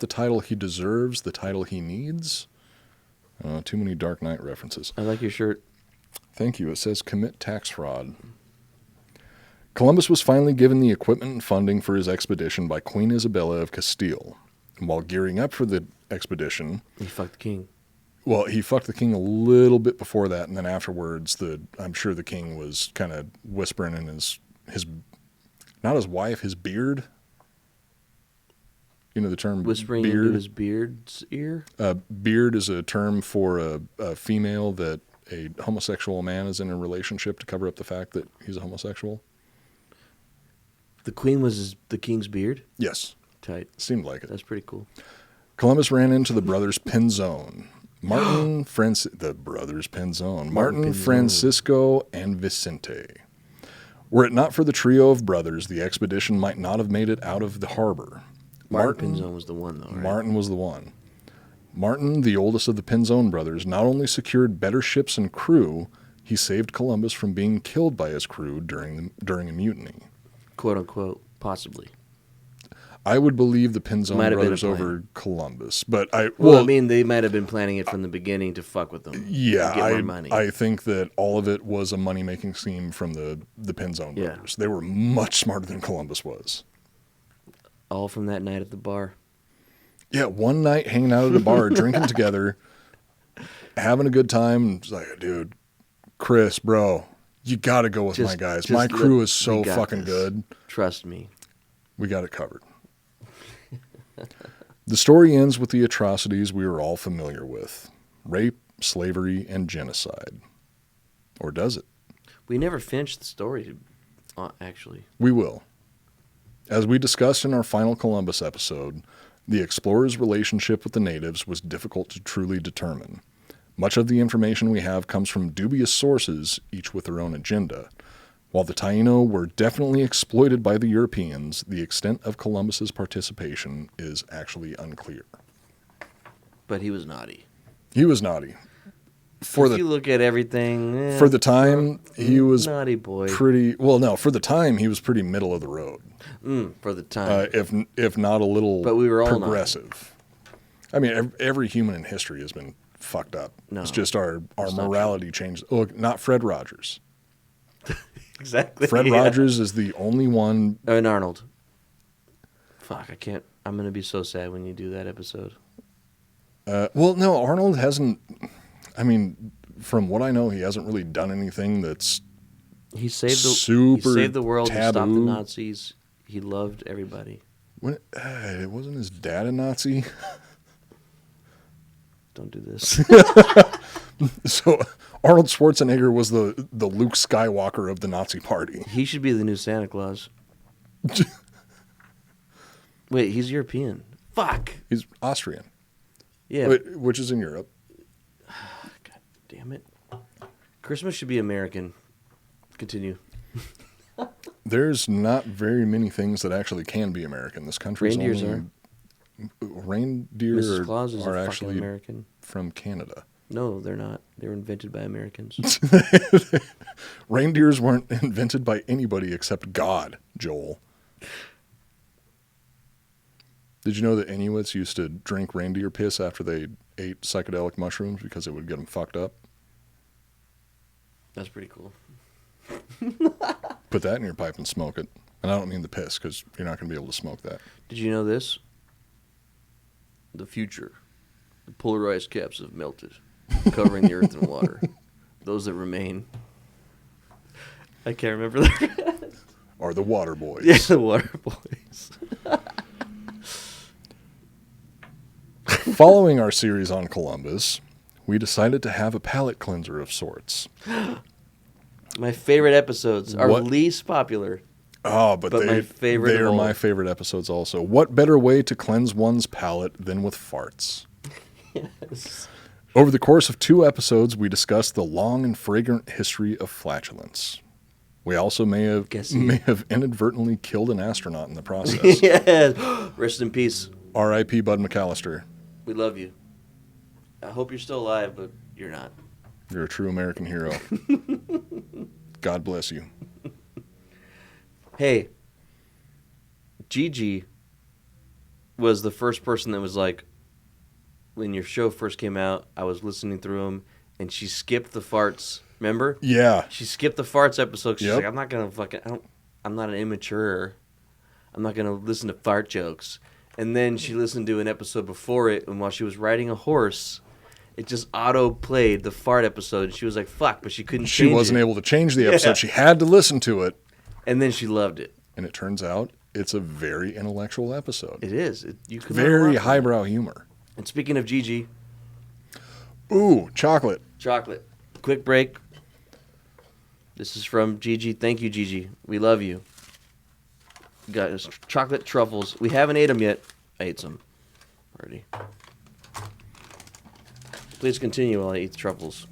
Speaker 2: title he deserves, the title he needs. Too many Dark Knight references.
Speaker 1: I like your shirt.
Speaker 2: Thank you. It says commit tax fraud. Columbus was finally given the equipment and funding for his expedition by Queen Isabella of Castile. And while gearing up for the expedition,
Speaker 1: He fucked the king.
Speaker 2: well, he fucked the king a little bit before that, and then afterwards, I'm sure the king was kind of whispering in his not his wife, his beard. You know the term
Speaker 1: Whispering
Speaker 2: beard?
Speaker 1: into his beard's ear?
Speaker 2: Beard is a term for a female that a homosexual man is in a relationship to cover up the fact that he's a homosexual.
Speaker 1: The queen was the king's beard?
Speaker 2: Yes,
Speaker 1: Tight.
Speaker 2: seemed like it.
Speaker 1: That's pretty cool.
Speaker 2: Columbus ran into the brothers Pinzon. Martin
Speaker 1: Pinzon.
Speaker 2: Francisco, and Vicente. Were it not for the trio of brothers, the expedition might not have made it out of the harbor.
Speaker 1: Martin Pinzon was the one, though, right?
Speaker 2: Martin was the one. Martin, the oldest of the Pinzon brothers, not only secured better ships and crew, he saved Columbus from being killed by his crew during a mutiny.
Speaker 1: Quote unquote, possibly.
Speaker 2: I would believe the Pinzon
Speaker 1: Might have been a
Speaker 2: brothers
Speaker 1: plan.
Speaker 2: over Columbus, but
Speaker 1: I mean, they might have been planning it from the beginning to fuck with them.
Speaker 2: yeah,
Speaker 1: Get more money.
Speaker 2: I think that all of it was a money-making scheme from the Pinzon
Speaker 1: Yeah.
Speaker 2: brothers. They were much smarter than Columbus was.
Speaker 1: All from that night at the bar.
Speaker 2: Yeah, one night hanging out at a bar, drinking together, having a good time. It's like, dude, Chris, bro, you got to go with my guys. My crew is so
Speaker 1: we got
Speaker 2: fucking
Speaker 1: this.
Speaker 2: good.
Speaker 1: Trust me.
Speaker 2: We got it covered. The story ends with the atrocities we are all familiar with. Rape, slavery, and genocide. Or does it?
Speaker 1: We never finished the story, actually.
Speaker 2: We will. As we discussed in our final Columbus episode, the explorer's relationship with the natives was difficult to truly determine. Much of the information we have comes from dubious sources, each with their own agenda. While the Taino were definitely exploited by the Europeans, the extent of Columbus's participation is actually unclear.
Speaker 1: But he was naughty.
Speaker 2: He was naughty.
Speaker 1: If you look at everything...
Speaker 2: For the time, he was
Speaker 1: naughty boy.
Speaker 2: for the time, he was pretty middle of the road.
Speaker 1: For the time.
Speaker 2: If not a little
Speaker 1: But we were all
Speaker 2: progressive. I mean, every human in history has been fucked up.
Speaker 1: No,
Speaker 2: it's just our
Speaker 1: that's not
Speaker 2: morality changed. Look, not Fred Rogers.
Speaker 1: Exactly.
Speaker 2: Fred Rogers is the only one.
Speaker 1: And Arnold. Fuck, I can't... I'm going to be so sad when you do that episode.
Speaker 2: Well, no, Arnold hasn't... I mean, from what I know, he hasn't really done anything that's
Speaker 1: He saved the world.
Speaker 2: taboo.
Speaker 1: He stopped the Nazis. He loved everybody.
Speaker 2: It wasn't his dad a Nazi?
Speaker 1: Don't do this.
Speaker 2: So Arnold Schwarzenegger was the Luke Skywalker of the Nazi party.
Speaker 1: He should be the new Santa Claus. Wait, he's European. Fuck.
Speaker 2: He's Austrian,
Speaker 1: Yeah.
Speaker 2: which is in Europe.
Speaker 1: God damn it. Christmas should be American. Continue.
Speaker 2: There's not very many things that actually can be American. This country
Speaker 1: Reindeers
Speaker 2: reindeer
Speaker 1: Mrs. Claus is
Speaker 2: are
Speaker 1: a fucking
Speaker 2: actually
Speaker 1: American.
Speaker 2: from Canada.
Speaker 1: No, they're not. They were invented by Americans.
Speaker 2: Reindeers weren't invented by anybody except God, Joel. Did you know that Inuits used to drink reindeer piss after they ate psychedelic mushrooms because it would get them fucked up?
Speaker 1: That's pretty cool.
Speaker 2: Put that in your pipe and smoke it. And I don't mean the piss, because you're not going to be able to smoke that.
Speaker 1: Did you know this? The future. The polarized caps have melted, covering the earth in water. Those that remain. I can't remember that.
Speaker 2: Are the Water Boys.
Speaker 1: Yeah, the Water Boys.
Speaker 2: Following our series on Columbus, we decided to have a palate cleanser of sorts.
Speaker 1: My favorite episodes are
Speaker 2: What?
Speaker 1: least popular.
Speaker 2: Oh, but
Speaker 1: my favorite
Speaker 2: they
Speaker 1: of
Speaker 2: are
Speaker 1: all.
Speaker 2: my favorite episodes also. What better way to cleanse one's palate than with farts?
Speaker 1: Yes.
Speaker 2: Over the course of 2 episodes, we discussed the long and fragrant history of flatulence. We also may have inadvertently killed an astronaut in the process.
Speaker 1: Yes. Rest in peace.
Speaker 2: R.I.P. Bud McAllister.
Speaker 1: We love you. I hope you're still alive, but you're not.
Speaker 2: You're a true American hero. God bless you.
Speaker 1: Hey, Gigi was the first person that was like, when your show first came out, I was listening through them, and she skipped the farts. Remember?
Speaker 2: Yeah.
Speaker 1: She skipped the farts episode. She's
Speaker 2: Yep.
Speaker 1: like, I'm not gonna I'm not an immature. I'm not gonna listen to fart jokes. And then she listened to an episode before it, and while she was riding a horse, it just auto played the fart episode. And she was like, "Fuck!" But she couldn't.
Speaker 2: She wasn't able to change the episode.
Speaker 1: Yeah.
Speaker 2: She had to listen to it.
Speaker 1: And then she loved it.
Speaker 2: And it turns out it's a very intellectual episode.
Speaker 1: It is. You can learn a
Speaker 2: Very
Speaker 1: lot from it.
Speaker 2: highbrow humor.
Speaker 1: And speaking of Gigi,
Speaker 2: Ooh, chocolate.
Speaker 1: chocolate. Quick break. This is from Gigi. Thank you, Gigi. We love you. Got us chocolate truffles. We haven't ate them yet. I ate some already. Please continue while I eat the truffles.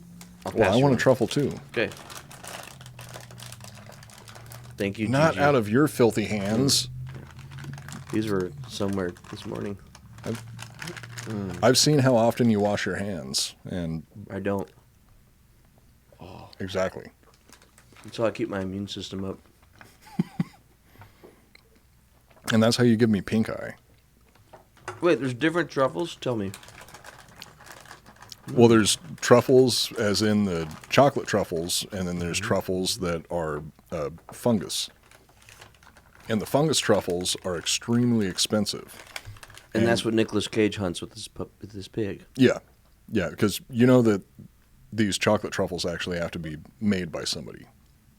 Speaker 2: Well, I want a truffle too.
Speaker 1: Okay. Thank you,
Speaker 2: Not
Speaker 1: Gigi.
Speaker 2: out of your filthy hands.
Speaker 1: These were somewhere this morning.
Speaker 2: I've seen how often you wash your hands, and
Speaker 1: I don't.
Speaker 2: exactly.
Speaker 1: That's how I keep my immune system up.
Speaker 2: And that's how you give me pink eye.
Speaker 1: Wait, there's different truffles? Tell me.
Speaker 2: Well, there's truffles, as in the chocolate truffles, and then there's truffles that are fungus. And the fungus truffles are extremely expensive.
Speaker 1: And that's what Nicolas Cage hunts with his pig.
Speaker 2: Yeah. Yeah, because you know that these chocolate truffles actually have to be made by somebody,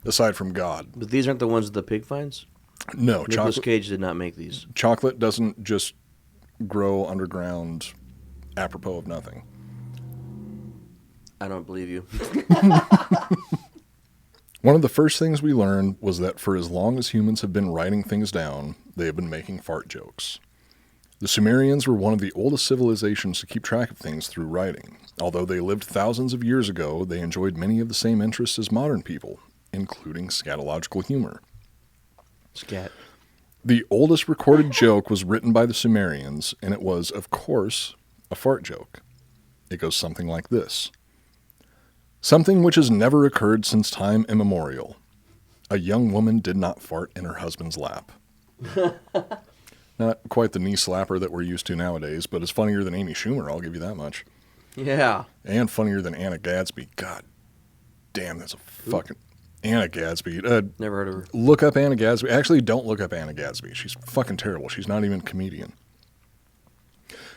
Speaker 2: aside from God.
Speaker 1: But these aren't the ones that the pig finds?
Speaker 2: No,
Speaker 1: Nicolas Cage did not make these.
Speaker 2: chocolate doesn't just grow underground apropos of nothing.
Speaker 1: I don't believe you.
Speaker 2: One of the first things we learned was that for as long as humans have been writing things down, they have been making fart jokes. The Sumerians were one of the oldest civilizations to keep track of things through writing. Although they lived thousands of years ago, they enjoyed many of the same interests as modern people, including scatological humor.
Speaker 1: Scat.
Speaker 2: The oldest recorded joke was written by the Sumerians, and it was, of course, a fart joke. It goes something like this. Something which has never occurred since time immemorial. A young woman did not fart in her husband's lap. Not quite the knee slapper that we're used to nowadays, but it's funnier than Amy Schumer, I'll give you that much.
Speaker 1: Yeah.
Speaker 2: And funnier than Anna Gadsby. God damn, that's a fucking... Anna Gadsby.
Speaker 1: Never heard of her.
Speaker 2: Look up Anna Gadsby. Actually, don't look up Anna Gadsby. She's fucking terrible. She's not even a comedian.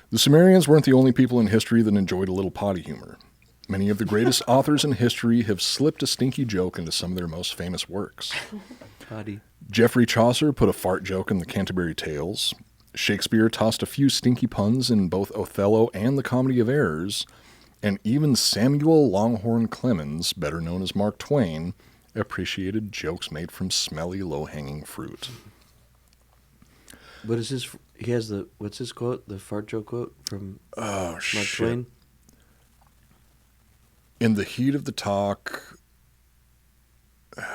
Speaker 2: The Sumerians weren't the only people in history that enjoyed a little potty humor. Many of the greatest authors in history have slipped a stinky joke into some of their most famous works.
Speaker 1: Potty.
Speaker 2: Geoffrey Chaucer put a fart joke in the Canterbury Tales. Shakespeare tossed a few stinky puns in both Othello and the Comedy of Errors. And even Samuel Longhorn Clemens, better known as Mark Twain, appreciated jokes made from smelly, low-hanging fruit.
Speaker 1: What is his? He has the. What's his quote? The fart joke quote from
Speaker 2: Oh,
Speaker 1: Mark
Speaker 2: shit.
Speaker 1: Twain.
Speaker 2: In the heat of the talk,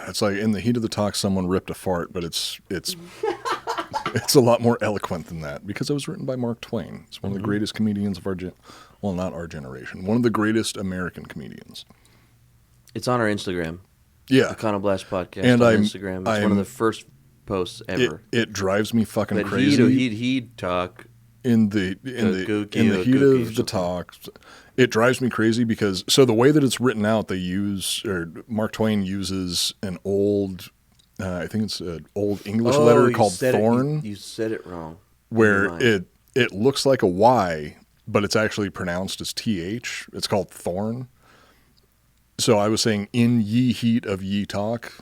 Speaker 2: it's like in the heat of the talk, someone ripped a fart, but it's it's a lot more eloquent than that because it was written by Mark Twain. It's one of the greatest comedians of well, not our generation, one of the greatest American comedians.
Speaker 1: It's on our Instagram.
Speaker 2: Yeah,
Speaker 1: Iconoblast Podcast
Speaker 2: And
Speaker 1: on
Speaker 2: I'm-
Speaker 1: Instagram. It's one of the first posts ever.
Speaker 2: it drives me fucking
Speaker 1: But
Speaker 2: crazy.
Speaker 1: he'd talk.
Speaker 2: in the
Speaker 1: Gookie,
Speaker 2: heat
Speaker 1: Gookie,
Speaker 2: of the talk, it drives me crazy because so the way that it's written out, Mark Twain uses an old, I think it's an old English letter
Speaker 1: you
Speaker 2: called
Speaker 1: said it-
Speaker 2: thorn,
Speaker 1: you said it wrong.
Speaker 2: where
Speaker 1: Never mind.
Speaker 2: it looks like a Y, but it's actually pronounced as TH. It's called thorn. So I was saying, in ye heat of ye talk,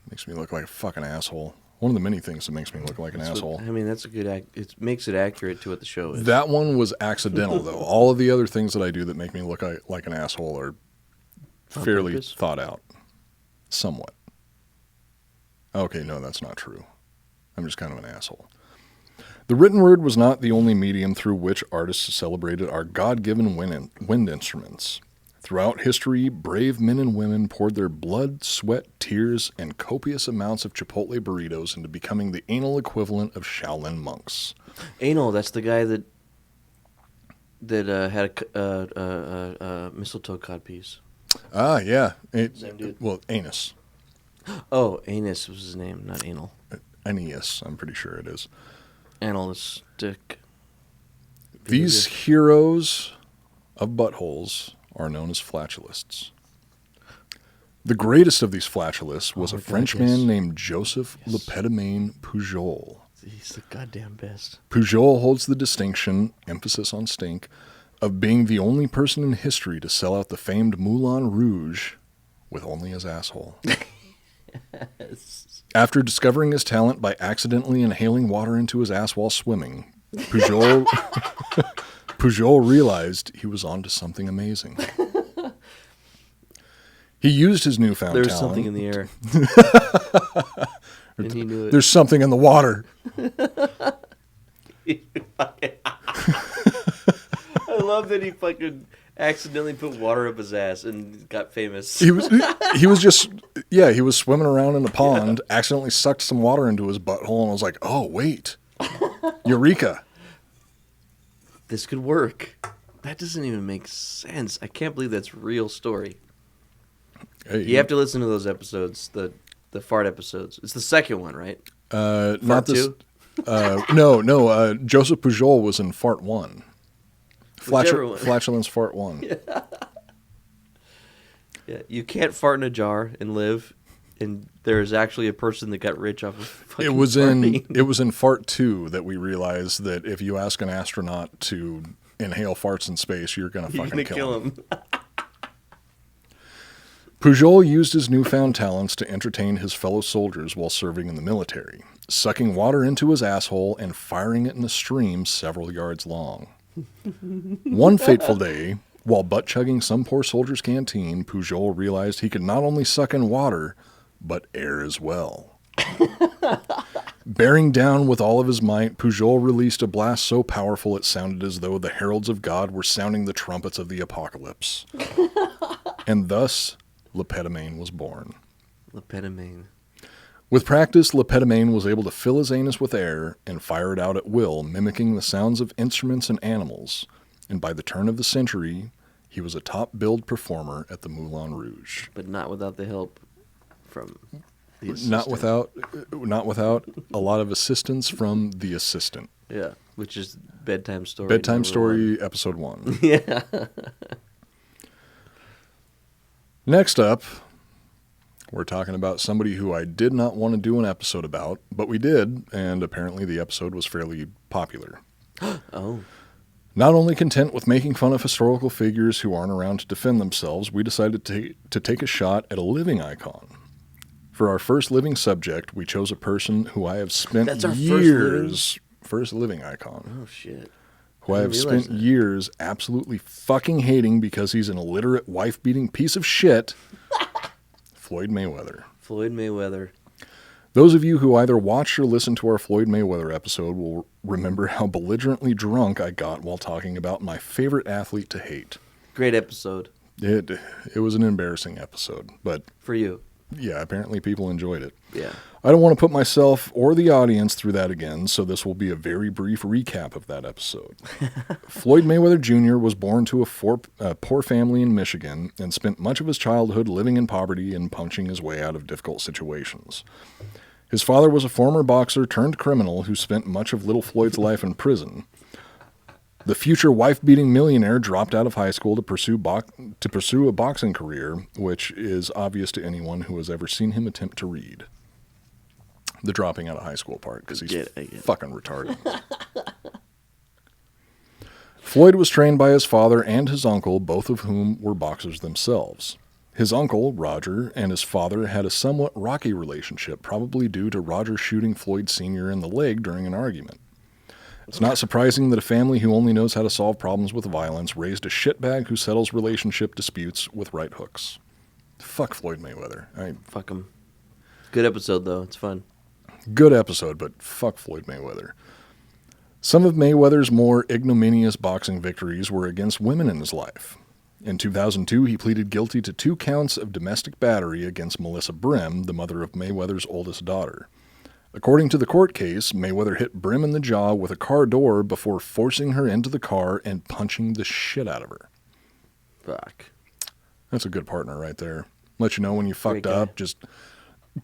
Speaker 2: makes me look like a fucking asshole. One of the many things that makes me look like an asshole.
Speaker 1: That's a good. It makes it accurate to what the show is.
Speaker 2: That one was accidental, though. All of the other things that I do that make me look like an asshole are fairly thought out. Somewhat. Okay, no, that's not true. I'm just kind of an asshole. The written word was not the only medium through which artists celebrated our God-given wind instruments. Throughout history, brave men and women poured their blood, sweat, tears, and copious amounts of Chipotle burritos into becoming the anal equivalent of Shaolin monks.
Speaker 1: Anal, that's the guy that had a mistletoe codpiece.
Speaker 2: Ah, yeah.
Speaker 1: Same dude.
Speaker 2: Well, Anus.
Speaker 1: Oh, Anus was his name, not Anal.
Speaker 2: Aeneas, I'm pretty sure it is.
Speaker 1: Analytic.
Speaker 2: These heroes of buttholes are known as flatulists. The greatest of these flatulists was a Frenchman named Joseph Lepedemain Pujol.
Speaker 1: He's the goddamn best.
Speaker 2: Pujol holds the distinction, emphasis on stink, of being the only person in history to sell out the famed Moulin Rouge with only his asshole.
Speaker 1: Yes.
Speaker 2: After discovering his talent by accidentally inhaling water into his ass while swimming, Pujol realized he was onto something amazing. He used his newfound talent.
Speaker 1: There's something in the air. And he knew it.
Speaker 2: There's something in the water.
Speaker 1: I love that he fucking accidentally put water up his ass and got famous.
Speaker 2: He was swimming around in a pond, accidentally sucked some water into his butthole, and was like, oh, wait. Eureka.
Speaker 1: This could work. That doesn't even make sense. I can't believe that's a real story.
Speaker 2: Hey,
Speaker 1: you have to listen to those episodes, the fart episodes. It's the second one, right?
Speaker 2: Not this.
Speaker 1: 2?
Speaker 2: No. Joseph Pujol was in Fart 1.
Speaker 1: One.
Speaker 2: Flatulence Fart 1.
Speaker 1: Yeah, you can't fart in a jar and live. And there's actually a person that got rich off of fucking farting.
Speaker 2: It was in Fart 2 that we realized that if you ask an astronaut to inhale farts in space, you're going to fucking kill him. Pujol used his newfound talents to entertain his fellow soldiers while serving in the military, sucking water into his asshole and firing it in a stream several yards long. One fateful day, while butt-chugging some poor soldier's canteen, Pujol realized he could not only suck in water, but air as well. Bearing down with all of his might, Pujol released a blast so powerful it sounded as though the heralds of God were sounding the trumpets of the apocalypse. And thus, Lepedemain was born.
Speaker 1: Lepedemain.
Speaker 2: With practice, Lepedemain was able to fill his anus with air and fire it out at will, mimicking the sounds of instruments and animals. And by the turn of the century, he was a top-billed performer at the Moulin Rouge.
Speaker 1: But not without the help from the assistant.
Speaker 2: Not without a lot of assistance from the assistant.
Speaker 1: Yeah, which is Bedtime Story.
Speaker 2: Bedtime Story, Episode 1.
Speaker 1: Yeah.
Speaker 2: Next up, we're talking about somebody who I did not want to do an episode about, but we did, and apparently the episode was fairly popular.
Speaker 1: Oh.
Speaker 2: Not only content with making fun of historical figures who aren't around to defend themselves, we decided to take a shot at a living icon. For our first living subject, we chose a person who I have spent first living icon.
Speaker 1: Oh, shit.
Speaker 2: Who I have spent years absolutely fucking hating because he's an illiterate, wife-beating piece of shit. Floyd Mayweather.
Speaker 1: Floyd Mayweather.
Speaker 2: Those of you who either watched or listened to our Floyd Mayweather episode will remember how belligerently drunk I got while talking about my favorite athlete to hate.
Speaker 1: Great episode.
Speaker 2: It was an embarrassing episode, but...
Speaker 1: For you.
Speaker 2: Yeah, apparently people enjoyed it.
Speaker 1: Yeah.
Speaker 2: I don't want to put myself or the audience through that again, so this will be a very brief recap of that episode. Floyd Mayweather Jr. was born to a poor family in Michigan and spent much of his childhood living in poverty and punching his way out of difficult situations. His father was a former boxer turned criminal who spent much of little Floyd's life in prison. The future wife-beating millionaire dropped out of high school to pursue a boxing career, which is obvious to anyone who has ever seen him attempt to read. The dropping out of high school part, because he's fucking retarded. Floyd was trained by his father and his uncle, both of whom were boxers themselves. His uncle, Roger, and his father had a somewhat rocky relationship, probably due to Roger shooting Floyd Sr. in the leg during an argument. It's not surprising that a family who only knows how to solve problems with violence raised a shitbag who settles relationship disputes with right hooks. Fuck Floyd Mayweather.
Speaker 1: Fuck him. Good episode, though. It's fun.
Speaker 2: Good episode, but fuck Floyd Mayweather. Some of Mayweather's more ignominious boxing victories were against women in his life. In 2002, he pleaded guilty to 2 counts of domestic battery against Melissa Brim, the mother of Mayweather's oldest daughter. According to the court case, Mayweather hit Brim in the jaw with a car door before forcing her into the car and punching the shit out of her.
Speaker 1: Fuck.
Speaker 2: That's a good partner right there. Let you know when you fucked up, just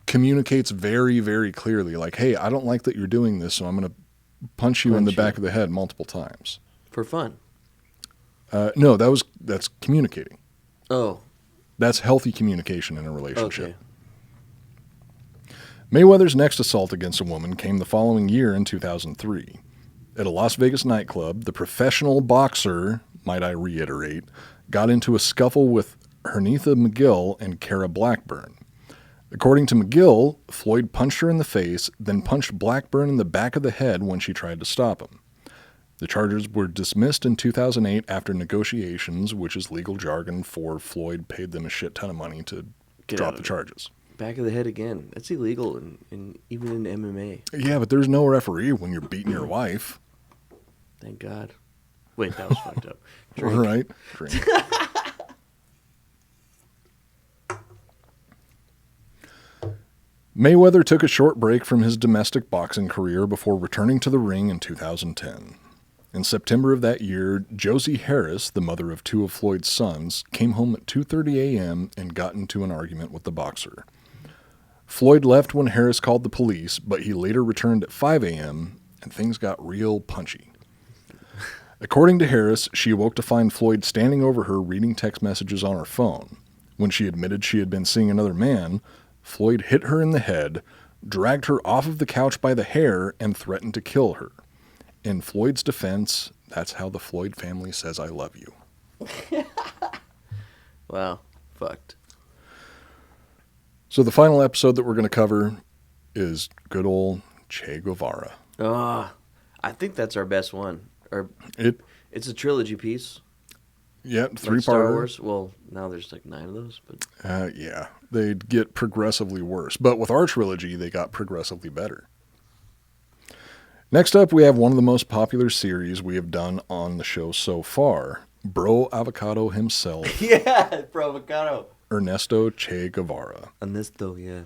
Speaker 2: communicates very, very clearly. Like, hey, I don't like that you're doing this, so I'm going to punch you in the back of the head multiple times.
Speaker 1: For fun?
Speaker 2: No, that's communicating.
Speaker 1: Oh.
Speaker 2: That's healthy communication in a relationship.
Speaker 1: Okay.
Speaker 2: Mayweather's next assault against a woman came the following year in 2003. At a Las Vegas nightclub, the professional boxer, might I reiterate, got into a scuffle with Hernitha McGill and Kara Blackburn. According to McGill, Floyd punched her in the face, then punched Blackburn in the back of the head when she tried to stop him. The charges were dismissed in 2008 after negotiations, which is legal jargon for Floyd paid them a shit ton of money to drop the charges.
Speaker 1: Back of the head again. That's illegal even in MMA.
Speaker 2: Yeah, but there's no referee when you're beating your wife.
Speaker 1: Thank God. Wait, that was fucked up. Drink.
Speaker 2: Right? Drink. Mayweather took a short break from his domestic boxing career before returning to the ring in 2010. In September of that year, Josie Harris, the mother of 2 of Floyd's sons, came home at 2:30 a.m. and got into an argument with the boxer. Floyd left when Harris called the police, but he later returned at 5 a.m., and things got real punchy. According to Harris, she awoke to find Floyd standing over her reading text messages on her phone. When she admitted she had been seeing another man, Floyd hit her in the head, dragged her off of the couch by the hair, and threatened to kill her. In Floyd's defense, that's how the Floyd family says I love you.
Speaker 1: Wow. Fucked.
Speaker 2: So the final episode that we're going to cover is good old Che Guevara.
Speaker 1: I think that's our best one. It's a trilogy piece.
Speaker 2: Yeah, 3-parter.
Speaker 1: Like Star Wars. Well, now there's like 9 of those. But
Speaker 2: yeah, they get progressively worse. But with our trilogy, they got progressively better. Next up, we have one of the most popular series we have done on the show so far. Bro Avocado himself.
Speaker 1: Yeah, Bro Avocado.
Speaker 2: Ernesto Che Guevara.
Speaker 1: Ernesto, yeah.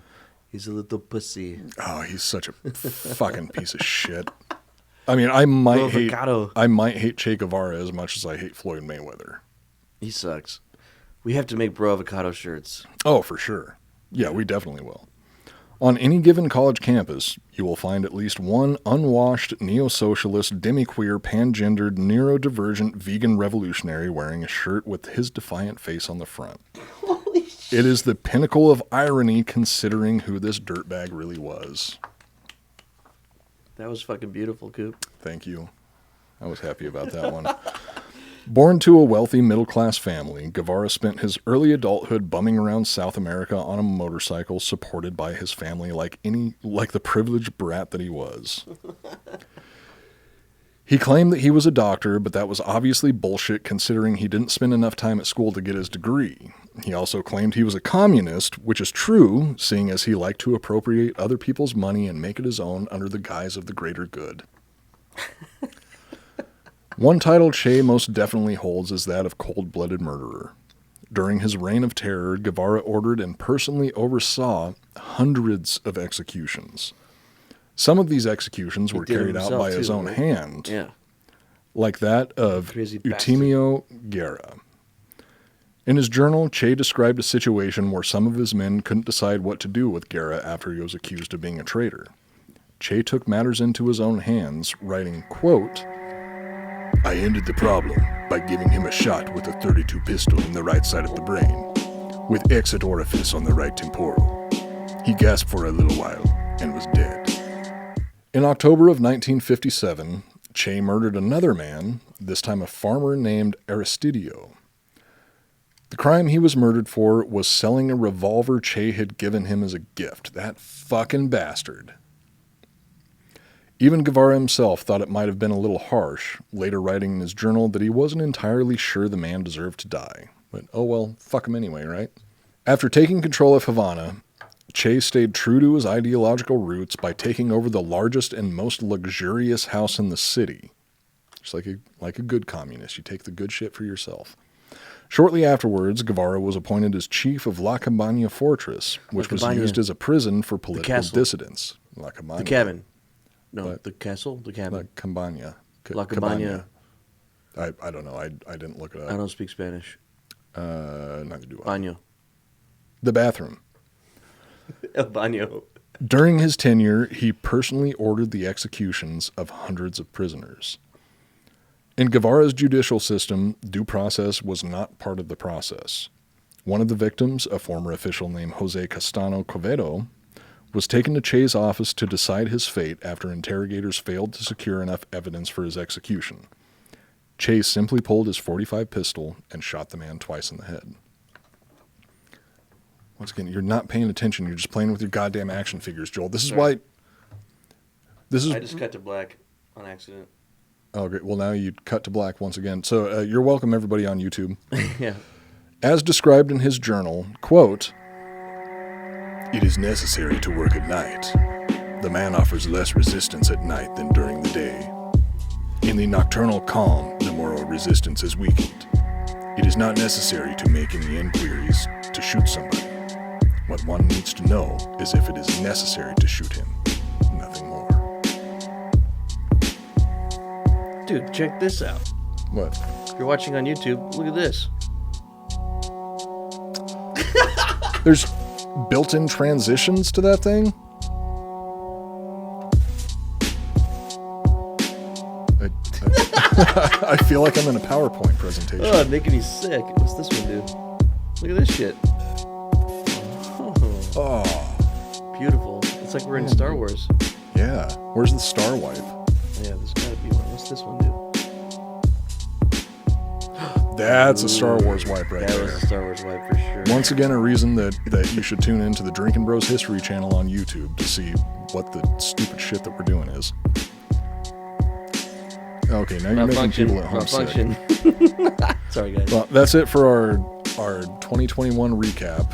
Speaker 1: He's a little pussy.
Speaker 2: Oh, he's such a fucking piece of shit. I mean, I might hate Che Guevara as much as I hate Floyd Mayweather.
Speaker 1: He sucks. We have to make Bro Avocado shirts.
Speaker 2: Oh, for sure. Yeah, we definitely will. On any given college campus, you will find at least one unwashed, neo-socialist, demi-queer, pan-gendered, neurodivergent vegan revolutionary wearing a shirt with his defiant face on the front.
Speaker 1: Holy shit.
Speaker 2: It is the pinnacle of irony considering who this dirtbag really was.
Speaker 1: That was fucking beautiful, Coop.
Speaker 2: Thank you. I was happy about that one. Born to a wealthy middle-class family, Guevara spent his early adulthood bumming around South America on a motorcycle supported by his family like the privileged brat that he was. He claimed that he was a doctor, but that was obviously bullshit considering he didn't spend enough time at school to get his degree. He also claimed he was a communist, which is true, seeing as he liked to appropriate other people's money and make it his own under the guise of the greater good. One title Che most definitely holds is that of cold-blooded murderer. During his reign of terror, Guevara ordered and personally oversaw hundreds of executions. Some of these executions were carried out by his own hand, like that of Eutimio Guerra. In his journal, Che described a situation where some of his men couldn't decide what to do with Guerra after he was accused of being a traitor. Che took matters into his own hands, writing, quote, "I ended the problem by giving him a shot with a .32 pistol in the right side of the brain, with exit orifice on the right temporal. He gasped for a little while and was dead." In October of 1957, Che murdered another man, this time a farmer named Aristidio. The crime he was murdered for was selling a revolver Che had given him as a gift. That fucking bastard. Even Guevara himself thought it might have been a little harsh, later writing in his journal that he wasn't entirely sure the man deserved to die. But oh well, fuck him anyway, right? After taking control of Havana, Che stayed true to his ideological roots by taking over the largest and most luxurious house in the city. Just like a good communist, you take the good shit for yourself. Shortly afterwards, Guevara was appointed as chief of La Cabaña Fortress, which was used as a prison for political dissidents. La Cabaña.
Speaker 1: The cabin. No, the castle? The cabin.
Speaker 2: La Cabaña.
Speaker 1: La Cabaña.
Speaker 2: I don't know. I didn't look it up.
Speaker 1: I don't speak Spanish.
Speaker 2: Neither do I.
Speaker 1: Baño.
Speaker 2: The bathroom.
Speaker 1: El baño.
Speaker 2: During his tenure, he personally ordered the executions of hundreds of prisoners. In Guevara's judicial system, due process was not part of the process. One of the victims, a former official named Jose Castano Covedo, was taken to Che's office to decide his fate after interrogators failed to secure enough evidence for his execution. Che simply pulled his .45 pistol and shot the man twice in the head. Once again, you're not paying attention. You're just playing with your goddamn action figures, Joel. This is why... I
Speaker 1: just cut to black on accident.
Speaker 2: Oh, great. Well, now you cut to black once again. So you're welcome, everybody on YouTube.
Speaker 1: Yeah.
Speaker 2: As described in his journal, quote, "It is necessary to work at night. The man offers less resistance at night than during the day. In the nocturnal calm, the moral resistance is weakened. It is not necessary to make any inquiries to shoot somebody. What one needs to know is if it is necessary to shoot him. Nothing more."
Speaker 1: Dude, check this out.
Speaker 2: What?
Speaker 1: If you're watching on YouTube, look at this.
Speaker 2: There's built-in transitions to that thing? I feel like I'm in a PowerPoint presentation.
Speaker 1: Oh, it's making me sick. What's this one do? Look at this shit.
Speaker 2: Oh.
Speaker 1: Beautiful. It's like we're in Star Wars.
Speaker 2: Yeah. Where's the star wipe?
Speaker 1: Yeah, there's gotta be one. What's this one do?
Speaker 2: That's a Star Wars wipe right
Speaker 1: that
Speaker 2: there.
Speaker 1: That was a Star Wars wipe for sure.
Speaker 2: Once again, a reason that you should tune into the Drinkin' Bros History channel on YouTube to see what the stupid shit that we're doing is. Okay, now you're making people at home sick.
Speaker 1: Sorry, guys.
Speaker 2: Well, that's it for our 2021 recap.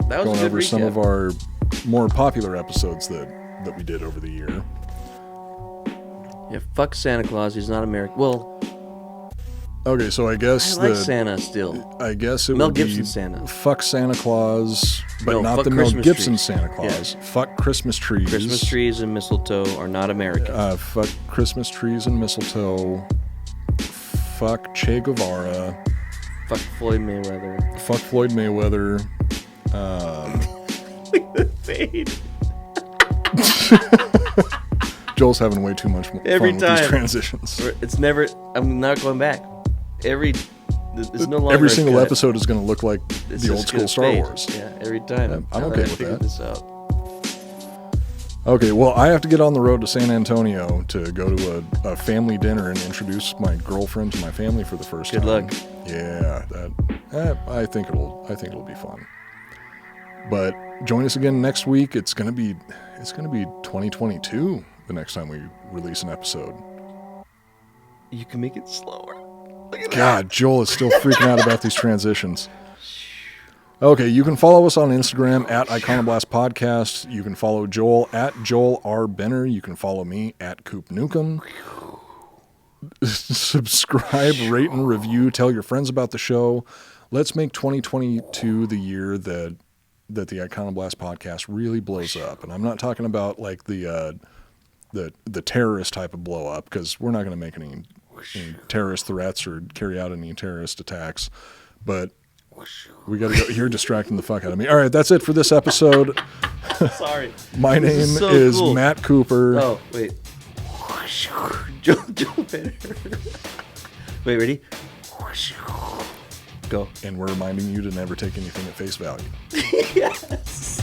Speaker 1: That was
Speaker 2: going
Speaker 1: a good
Speaker 2: over
Speaker 1: recap.
Speaker 2: some of our more popular episodes that we did over the year.
Speaker 1: Yeah, fuck Santa Claus. He's not American. Well,
Speaker 2: okay, so I guess
Speaker 1: I like Santa still.
Speaker 2: I guess it
Speaker 1: Mel
Speaker 2: would
Speaker 1: Gibson
Speaker 2: be
Speaker 1: Santa.
Speaker 2: Fuck Santa Claus, but not the Mel Gibson Santa Claus. Yeah. Fuck Christmas trees.
Speaker 1: Christmas trees and mistletoe are not American.
Speaker 2: Fuck Christmas trees and mistletoe. Fuck Che Guevara.
Speaker 1: Fuck Floyd Mayweather.
Speaker 2: Fuck Floyd Mayweather.
Speaker 1: Look at the fade.
Speaker 2: Joel's having way too much fun with these transitions.
Speaker 1: It's never. I'm not going back. It's no longer.
Speaker 2: Every single episode is going to look like the old school Star Wars.
Speaker 1: Yeah, every time.
Speaker 2: I'm okay with that.
Speaker 1: This out.
Speaker 2: Okay, well, I have to get on the road to San Antonio to go to a family dinner and introduce my girlfriend to my family for the first time.
Speaker 1: Good luck.
Speaker 2: Yeah, I think it'll be fun. But join us again next week. It's gonna be 2022 the next time we release an episode.
Speaker 1: You can make it slower. Look at
Speaker 2: God, Joel is still freaking out about these transitions. Okay, you can follow us on Instagram at Iconoblast Podcast. You can follow Joel at Joel R. Benner. You can follow me at Coop Nukem. Subscribe, rate, and review. Tell your friends about the show. Let's make 2022 the year that the Iconoblast Podcast really blows up. And I'm not talking about like the terrorist type of blow up, because we're not going to make any terrorist threats or carry out any terrorist attacks. But we got to go. You're distracting the fuck out of me. All right, that's it for this episode.
Speaker 1: Sorry.
Speaker 2: My name is cool. Matt Cooper.
Speaker 1: Oh, wait. Joel Benner. Wait, ready? Go.
Speaker 2: And we're reminding you to never take anything at face value.
Speaker 1: Yes.